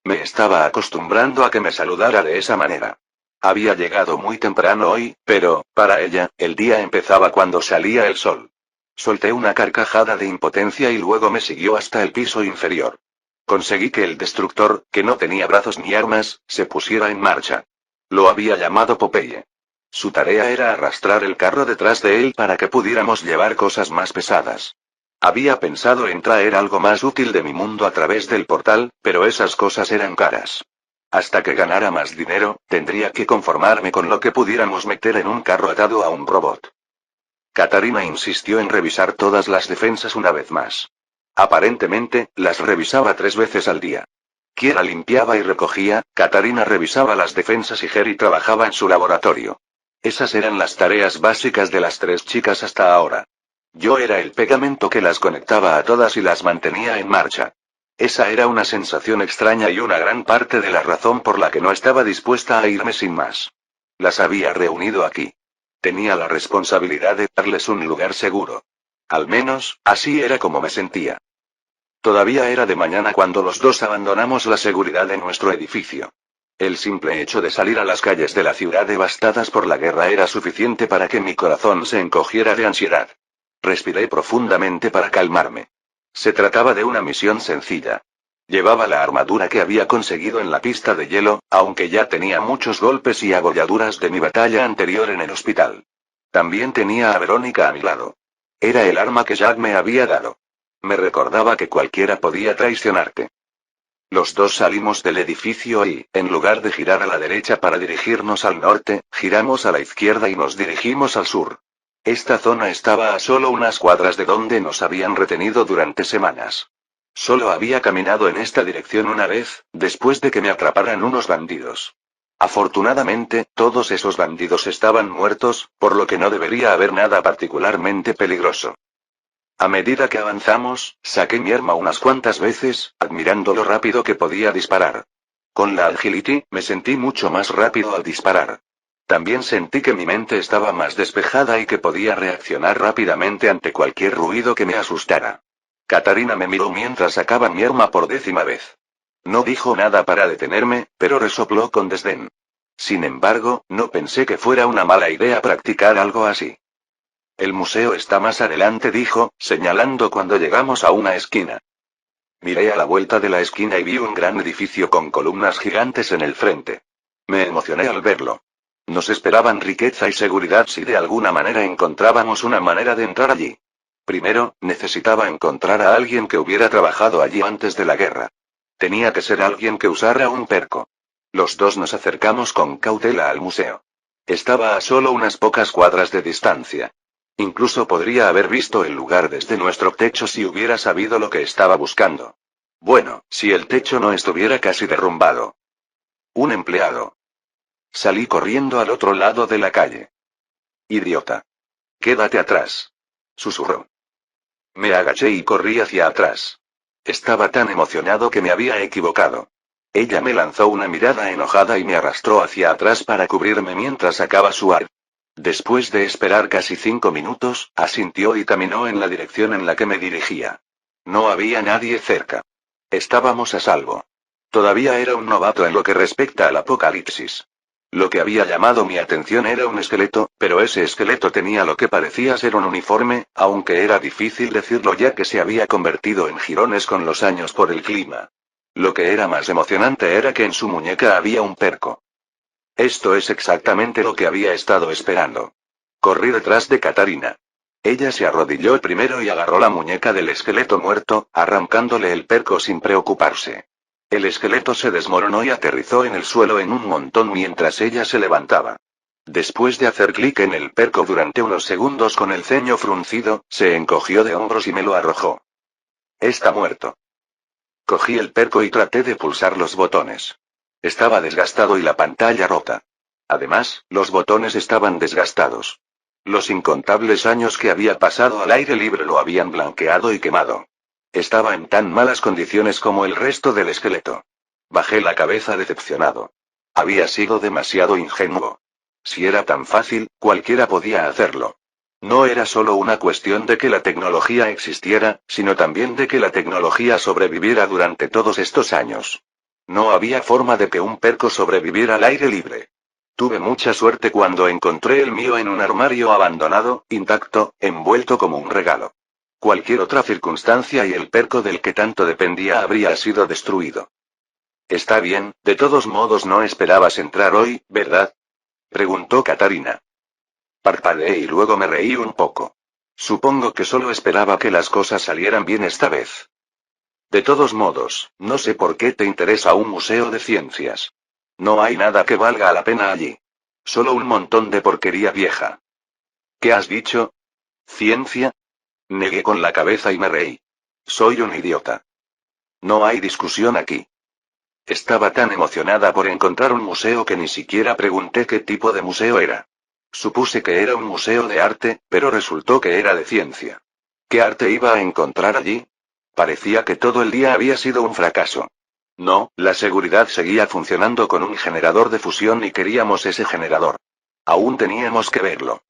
Me estaba acostumbrando a que me saludara de esa manera. Había llegado muy temprano hoy, pero, para ella, el día empezaba cuando salía el sol. Solté una carcajada de impotencia y luego me siguió hasta el piso inferior. Conseguí que el destructor, que no tenía brazos ni armas, se pusiera en marcha. Lo había llamado Popeye. Su tarea era arrastrar el carro detrás de él para que pudiéramos llevar cosas más pesadas. Había pensado en traer algo más útil de mi mundo a través del portal, pero esas cosas eran caras. Hasta que ganara más dinero, tendría que conformarme con lo que pudiéramos meter en un carro atado a un robot. Katarina insistió en revisar todas las defensas una vez más. Aparentemente, las revisaba 3 veces al día. Kiera limpiaba y recogía, Katarina revisaba las defensas y Jerry trabajaba en su laboratorio. Esas eran las tareas básicas de las 3 chicas hasta ahora. Yo era el pegamento que las conectaba a todas y las mantenía en marcha. Esa era una sensación extraña y una gran parte de la razón por la que no estaba dispuesta a irme sin más. Las había reunido aquí. Tenía la responsabilidad de darles un lugar seguro. Al menos, así era como me sentía. Todavía era de mañana cuando los dos abandonamos la seguridad de nuestro edificio. El simple hecho de salir a las calles de la ciudad devastadas por la guerra era suficiente para que mi corazón se encogiera de ansiedad. Respiré profundamente para calmarme. Se trataba de una misión sencilla. Llevaba la armadura que había conseguido en la pista de hielo, aunque ya tenía muchos golpes y abolladuras de mi batalla anterior en el hospital. También tenía a Verónica a mi lado. Era el arma que Jack me había dado. Me recordaba que cualquiera podía traicionarte. Los dos salimos del edificio y, en lugar de girar a la derecha para dirigirnos al norte, giramos a la izquierda y nos dirigimos al sur. Esta zona estaba a solo unas cuadras de donde nos habían retenido durante semanas. Solo había caminado en esta dirección una vez, después de que me atraparan unos bandidos. Afortunadamente, todos esos bandidos estaban muertos, por lo que no debería haber nada particularmente peligroso. A medida que avanzamos, saqué mi arma unas cuantas veces, admirando lo rápido que podía disparar. Con la agility, me sentí mucho más rápido al disparar. También sentí que mi mente estaba más despejada y que podía reaccionar rápidamente ante cualquier ruido que me asustara. Katarina me miró mientras sacaba mi arma por 10ª vez. No dijo nada para detenerme, pero resopló con desdén. Sin embargo, no pensé que fuera una mala idea practicar algo así. El museo está más adelante, dijo, señalando cuando llegamos a una esquina. Miré a la vuelta de la esquina y vi un gran edificio con columnas gigantes en el frente. Me emocioné al verlo. Nos esperaban riqueza y seguridad si de alguna manera encontrábamos una manera de entrar allí. Primero, necesitaba encontrar a alguien que hubiera trabajado allí antes de la guerra. Tenía que ser alguien que usara un perco. Los dos nos acercamos con cautela al museo. Estaba a solo unas pocas cuadras de distancia. Incluso podría haber visto el lugar desde nuestro techo si hubiera sabido lo que estaba buscando. Bueno, si el techo no estuviera casi derrumbado. Un empleado. Salí corriendo al otro lado de la calle. Idiota. Quédate atrás. Susurró. Me agaché y corrí hacia atrás. Estaba tan emocionado que me había equivocado. Ella me lanzó una mirada enojada y me arrastró hacia atrás para cubrirme mientras sacaba su arma. Después de esperar casi 5 minutos, asintió y caminó en la dirección en la que me dirigía. No había nadie cerca. Estábamos a salvo. Todavía era un novato en lo que respecta al apocalipsis. Lo que había llamado mi atención era un esqueleto, pero ese esqueleto tenía lo que parecía ser un uniforme, aunque era difícil decirlo ya que se había convertido en jirones con los años por el clima. Lo que era más emocionante era que en su muñeca había un perco. Esto es exactamente lo que había estado esperando. Corrí detrás de Katarina. Ella se arrodilló primero y agarró la muñeca del esqueleto muerto, arrancándole el perco sin preocuparse. El esqueleto se desmoronó y aterrizó en el suelo en un montón mientras ella se levantaba. Después de hacer clic en el perco durante unos segundos con el ceño fruncido, se encogió de hombros y me lo arrojó. Está muerto. Cogí el perco y traté de pulsar los botones. Estaba desgastado y la pantalla rota. Además, los botones estaban desgastados. Los incontables años que había pasado al aire libre lo habían blanqueado y quemado. Estaba en tan malas condiciones como el resto del esqueleto. Bajé la cabeza decepcionado. Había sido demasiado ingenuo. Si era tan fácil, cualquiera podía hacerlo. No era solo una cuestión de que la tecnología existiera, sino también de que la tecnología sobreviviera durante todos estos años. No había forma de que un perco sobreviviera al aire libre. Tuve mucha suerte cuando encontré el mío en un armario abandonado, intacto, envuelto como un regalo. Cualquier otra circunstancia y el perco del que tanto dependía habría sido destruido. Está bien, de todos modos no esperabas entrar hoy, ¿verdad? Preguntó Katarina. Parpadeé y luego me reí un poco. Supongo que solo esperaba que las cosas salieran bien esta vez. De todos modos, no sé por qué te interesa un museo de ciencias. No hay nada que valga la pena allí. Solo un montón de porquería vieja. ¿Qué has dicho? ¿Ciencia? Negué con la cabeza y me reí. Soy un idiota. No hay discusión aquí. Estaba tan emocionada por encontrar un museo que ni siquiera pregunté qué tipo de museo era. Supuse que era un museo de arte, pero resultó que era de ciencia. ¿Qué arte iba a encontrar allí? Parecía que todo el día había sido un fracaso. No, la seguridad seguía funcionando con un generador de fusión y queríamos ese generador. Aún teníamos que verlo.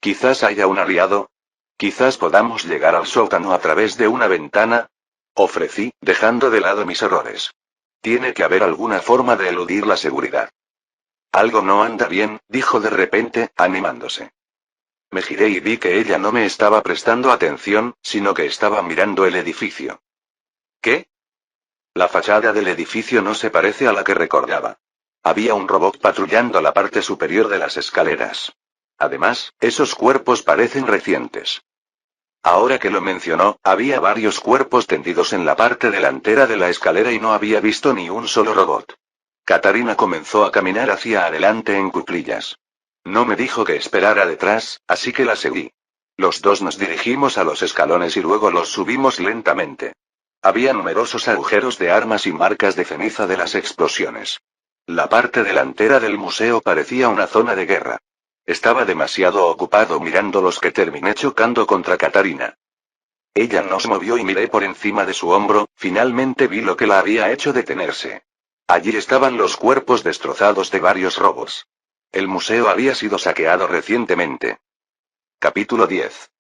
Quizás haya un aliado. Quizás podamos llegar al sótano a través de una ventana. Ofrecí, dejando de lado mis errores. Tiene que haber alguna forma de eludir la seguridad. Algo no anda bien, dijo de repente, animándose. Me giré y vi que ella no me estaba prestando atención, sino que estaba mirando el edificio. ¿Qué? La fachada del edificio no se parece a la que recordaba. Había un robot patrullando la parte superior de las escaleras. Además, esos cuerpos parecen recientes. Ahora que lo mencionó, había varios cuerpos tendidos en la parte delantera de la escalera y no había visto ni un solo robot. Katarina comenzó a caminar hacia adelante en cuclillas. No me dijo que esperara detrás, así que la seguí. Los dos nos dirigimos a los escalones y luego los subimos lentamente. Había numerosos agujeros de armas y marcas de ceniza de las explosiones. La parte delantera del museo parecía una zona de guerra. Estaba demasiado ocupado mirándolos que terminé chocando contra Katarina. Ella nos movió y miré por encima de su hombro, finalmente vi lo que la había hecho detenerse. Allí estaban los cuerpos destrozados de varios robots. El museo había sido saqueado recientemente. Capítulo 10.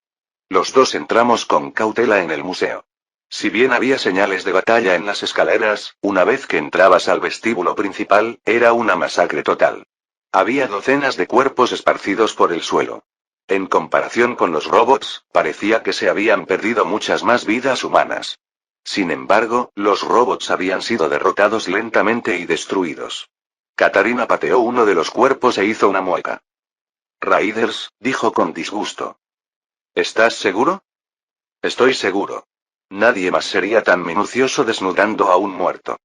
Los dos entramos con cautela en el museo. Si bien había señales de batalla en las escaleras, una vez que entrabas al vestíbulo principal, era una masacre total. Había docenas de cuerpos esparcidos por el suelo. En comparación con los robots, parecía que se habían perdido muchas más vidas humanas. Sin embargo, los robots habían sido derrotados lentamente y destruidos. Katarina pateó uno de los cuerpos e hizo una mueca. Raiders, dijo con disgusto. ¿Estás seguro? Estoy seguro. Nadie más sería tan minucioso desnudando a un muerto.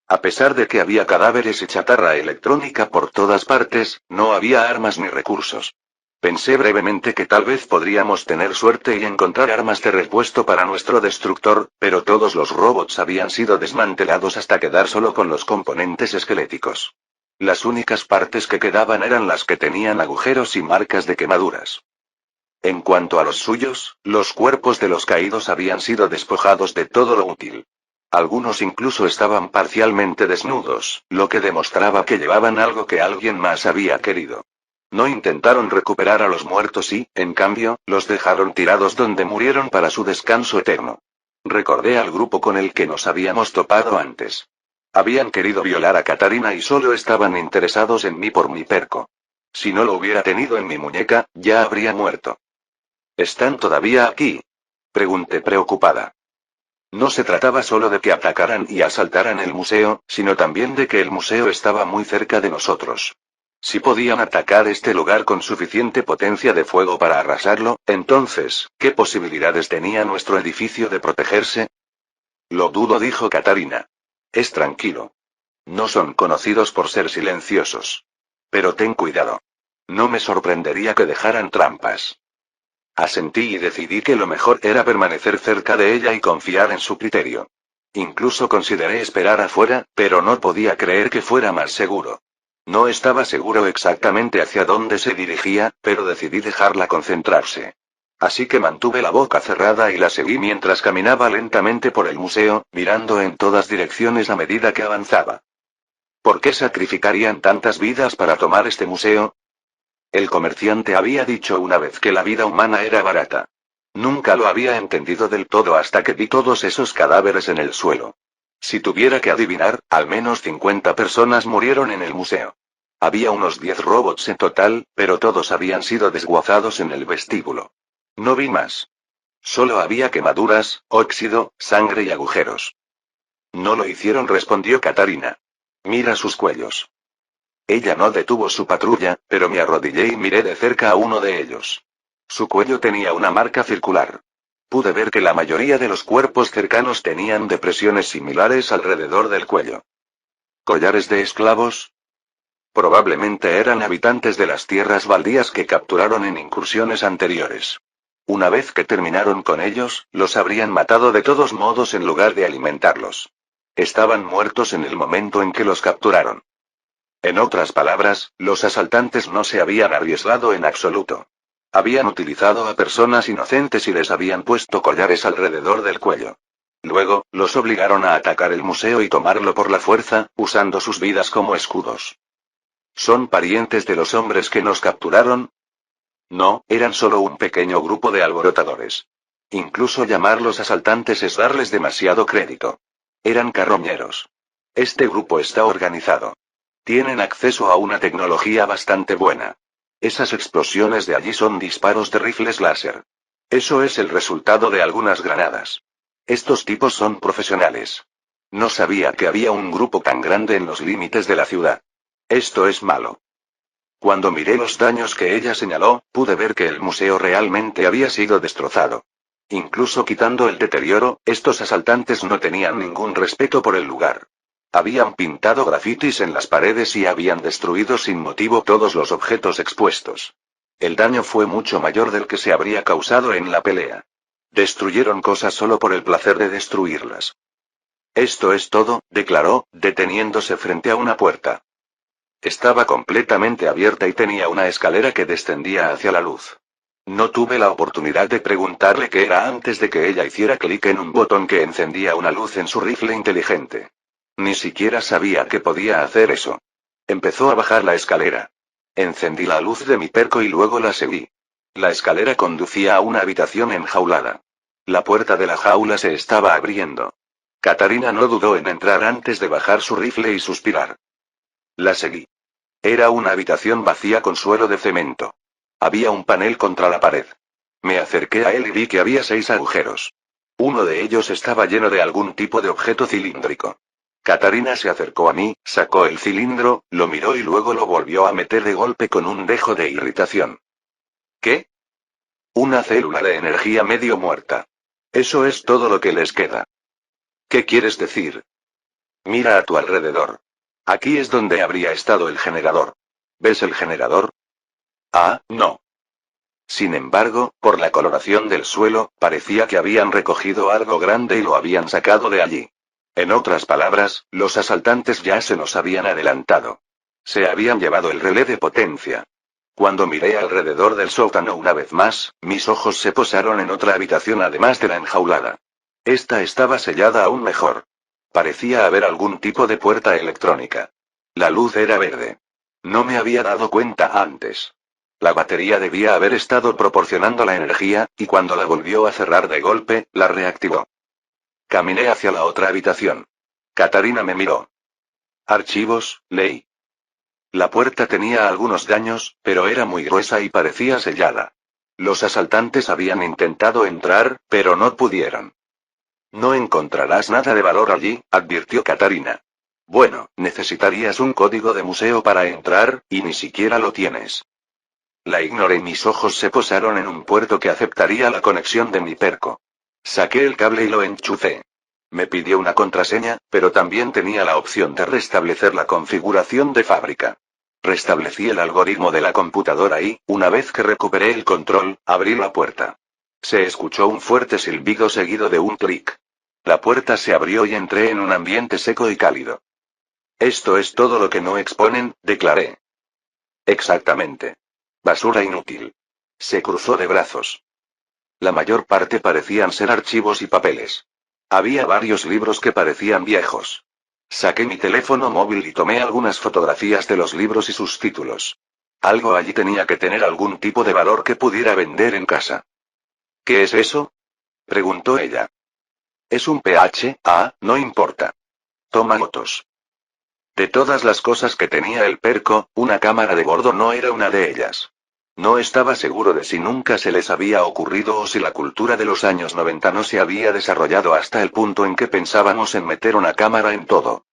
A pesar de que había cadáveres y chatarra electrónica por todas partes, no había armas ni recursos. Pensé brevemente que tal vez podríamos tener suerte y encontrar armas de repuesto para nuestro destructor, pero todos los robots habían sido desmantelados hasta quedar solo con los componentes esqueléticos. Las únicas partes que quedaban eran las que tenían agujeros y marcas de quemaduras. En cuanto a los suyos, los cuerpos de los caídos habían sido despojados de todo lo útil. Algunos incluso estaban parcialmente desnudos, lo que demostraba que llevaban algo que alguien más había querido. No intentaron recuperar a los muertos y, en cambio, los dejaron tirados donde murieron para su descanso eterno. Recordé al grupo con el que nos habíamos topado antes. Habían querido violar a Katarina y solo estaban interesados en mí por mi perco. Si no lo hubiera tenido en mi muñeca, ya habría muerto. ¿Están todavía aquí? Pregunté preocupada. No se trataba solo de que atacaran y asaltaran el museo, sino también de que el museo estaba muy cerca de nosotros. Si podían atacar este lugar con suficiente potencia de fuego para arrasarlo, entonces, ¿qué posibilidades tenía nuestro edificio de protegerse? Lo dudo, dijo Katarina. Es tranquilo. No son conocidos por ser silenciosos. Pero ten cuidado. No me sorprendería que dejaran trampas. Asentí y decidí que lo mejor era permanecer cerca de ella y confiar en su criterio. Incluso consideré esperar afuera, pero no podía creer que fuera más seguro. No estaba seguro exactamente hacia dónde se dirigía, pero decidí dejarla concentrarse. Así que mantuve la boca cerrada y la seguí mientras caminaba lentamente por el museo, mirando en todas direcciones a medida que avanzaba. ¿Por qué sacrificarían tantas vidas para tomar este museo? El comerciante había dicho una vez que la vida humana era barata. Nunca lo había entendido del todo hasta que vi todos esos cadáveres en el suelo. Si tuviera que adivinar, al menos 50 personas murieron en el museo. Había unos 10 robots en total, pero todos habían sido desguazados en el vestíbulo. No vi más. Solo había quemaduras, óxido, sangre y agujeros. No lo hicieron, respondió Katarina. Mira sus cuellos. Ella no detuvo su patrulla, pero me arrodillé y miré de cerca a uno de ellos. Su cuello tenía una marca circular. Pude ver que la mayoría de los cuerpos cercanos tenían depresiones similares alrededor del cuello. ¿Collares de esclavos? Probablemente eran habitantes de las tierras baldías que capturaron en incursiones anteriores. Una vez que terminaron con ellos, los habrían matado de todos modos en lugar de alimentarlos. Estaban muertos en el momento en que los capturaron. En otras palabras, los asaltantes no se habían arriesgado en absoluto. Habían utilizado a personas inocentes y les habían puesto collares alrededor del cuello. Luego, los obligaron a atacar el museo y tomarlo por la fuerza, usando sus vidas como escudos. ¿Son parientes de los hombres que nos capturaron? No, eran solo un pequeño grupo de alborotadores. Incluso llamarlos asaltantes es darles demasiado crédito. Eran carroñeros. Este grupo está organizado. Tienen acceso a una tecnología bastante buena. Esas explosiones de allí son disparos de rifles láser. Eso es el resultado de algunas granadas. Estos tipos son profesionales. No sabía que había un grupo tan grande en los límites de la ciudad. Esto es malo. Cuando miré los daños que ella señaló, pude ver que el museo realmente había sido destrozado. Incluso quitando el deterioro, estos asaltantes no tenían ningún respeto por el lugar. Habían pintado grafitis en las paredes y habían destruido sin motivo todos los objetos expuestos. El daño fue mucho mayor del que se habría causado en la pelea. Destruyeron cosas solo por el placer de destruirlas. Esto es todo, declaró, deteniéndose frente a una puerta. Estaba completamente abierta y tenía una escalera que descendía hacia la luz. No tuve la oportunidad de preguntarle qué era antes de que ella hiciera clic en un botón que encendía una luz en su rifle inteligente. Ni siquiera sabía que podía hacer eso. Empezó a bajar la escalera. Encendí la luz de mi perco y luego la seguí. La escalera conducía a una habitación enjaulada. La puerta de la jaula se estaba abriendo. Katarina no dudó en entrar antes de bajar su rifle y suspirar. La seguí. Era una habitación vacía con suelo de cemento. Había un panel contra la pared. Me acerqué a él y vi que había 6 agujeros. Uno de ellos estaba lleno de algún tipo de objeto cilíndrico. Katarina se acercó a mí, sacó el cilindro, lo miró y luego lo volvió a meter de golpe con un dejo de irritación. ¿Qué? Una célula de energía medio muerta. Eso es todo lo que les queda. ¿Qué quieres decir? Mira a tu alrededor. Aquí es donde habría estado el generador. ¿Ves el generador? Ah, no. Sin embargo, por la coloración del suelo, parecía que habían recogido algo grande y lo habían sacado de allí. En otras palabras, los asaltantes ya se nos habían adelantado. Se habían llevado el relé de potencia. Cuando miré alrededor del sótano una vez más, mis ojos se posaron en otra habitación además de la enjaulada. Esta estaba sellada aún mejor. Parecía haber algún tipo de puerta electrónica. La luz era verde. No me había dado cuenta antes. La batería debía haber estado proporcionando la energía, y cuando la volvió a cerrar de golpe, la reactivó. Caminé hacia la otra habitación. Katarina me miró. Archivos, leí. La puerta tenía algunos daños, pero era muy gruesa y parecía sellada. Los asaltantes habían intentado entrar, pero no pudieron. No encontrarás nada de valor allí, advirtió Katarina. Bueno, necesitarías un código de museo para entrar, y ni siquiera lo tienes. La ignoré y mis ojos se posaron en un puerto que aceptaría la conexión de mi perco. Saqué el cable y lo enchufé. Me pidió una contraseña, pero también tenía la opción de restablecer la configuración de fábrica. Restablecí el algoritmo de la computadora y, una vez que recuperé el control, abrí la puerta. Se escuchó un fuerte silbido seguido de un clic. La puerta se abrió y entré en un ambiente seco y cálido. Esto es todo lo que no exponen, declaré. Exactamente. Basura inútil. Se cruzó de brazos. La mayor parte parecían ser archivos y papeles. Había varios libros que parecían viejos. Saqué mi teléfono móvil y tomé algunas fotografías de los libros y sus títulos. Algo allí tenía que tener algún tipo de valor que pudiera vender en casa. ¿Qué es eso? Preguntó ella. Es un PH, no importa. Toma fotos. De todas las cosas que tenía el perco, una cámara de bordo no era una de ellas. No estaba seguro de si nunca se les había ocurrido o si la cultura de los años 90 no se había desarrollado hasta el punto en que pensábamos en meter una cámara en todo.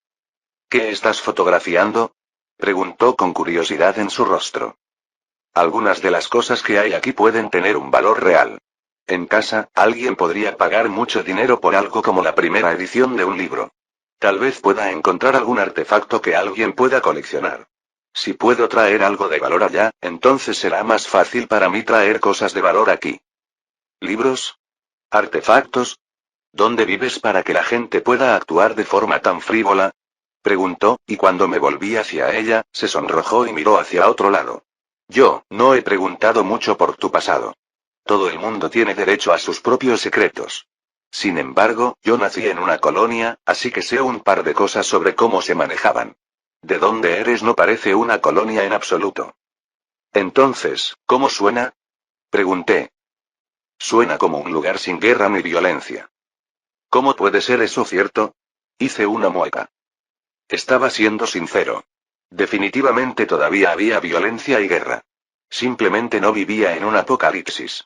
¿Qué estás fotografiando? Preguntó con curiosidad en su rostro. Algunas de las cosas que hay aquí pueden tener un valor real. En casa, alguien podría pagar mucho dinero por algo como la primera edición de un libro. Tal vez pueda encontrar algún artefacto que alguien pueda coleccionar. Si puedo traer algo de valor allá, entonces será más fácil para mí traer cosas de valor aquí. ¿Libros? ¿Artefactos? ¿Dónde vives para que la gente pueda actuar de forma tan frívola? Preguntó, y cuando me volví hacia ella, se sonrojó y miró hacia otro lado. Yo, no he preguntado mucho por tu pasado. Todo el mundo tiene derecho a sus propios secretos. Sin embargo, yo nací en una colonia, así que sé un par de cosas sobre cómo se manejaban. ¿De dónde eres? No parece una colonia en absoluto. Entonces, ¿cómo suena? Pregunté. Suena como un lugar sin guerra ni violencia. ¿Cómo puede ser eso cierto? Hice una mueca. Estaba siendo sincero. Definitivamente todavía había violencia y guerra. Simplemente no vivía en un apocalipsis.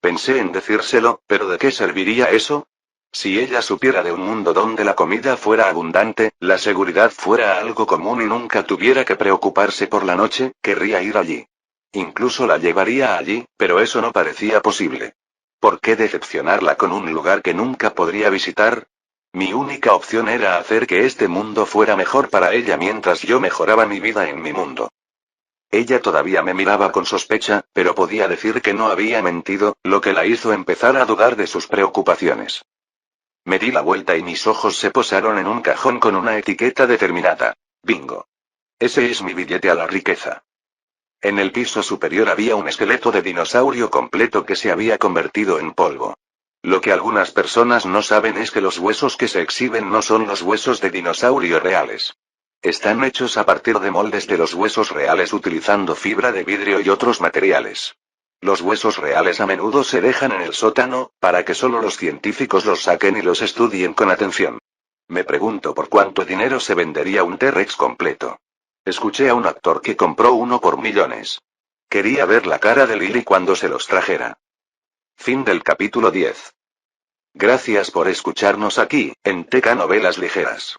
Pensé en decírselo, pero ¿de qué serviría eso? Si ella supiera de un mundo donde la comida fuera abundante, la seguridad fuera algo común y nunca tuviera que preocuparse por la noche, querría ir allí. Incluso la llevaría allí, pero eso no parecía posible. ¿Por qué decepcionarla con un lugar que nunca podría visitar? Mi única opción era hacer que este mundo fuera mejor para ella mientras yo mejoraba mi vida en mi mundo. Ella todavía me miraba con sospecha, pero podía decir que no había mentido, lo que la hizo empezar a dudar de sus preocupaciones. Me di la vuelta y mis ojos se posaron en un cajón con una etiqueta determinada. Bingo. Ese es mi billete a la riqueza. En el piso superior había un esqueleto de dinosaurio completo que se había convertido en polvo. Lo que algunas personas no saben es que los huesos que se exhiben no son los huesos de dinosaurio reales. Están hechos a partir de moldes de los huesos reales utilizando fibra de vidrio y otros materiales. Los huesos reales a menudo se dejan en el sótano, para que solo los científicos los saquen y los estudien con atención. Me pregunto por cuánto dinero se vendería un T-Rex completo. Escuché a un actor que compró uno por millones. Quería ver la cara de Lily cuando se los trajera. Fin del capítulo 10. Gracias por escucharnos aquí, en TK Novelas Ligeras.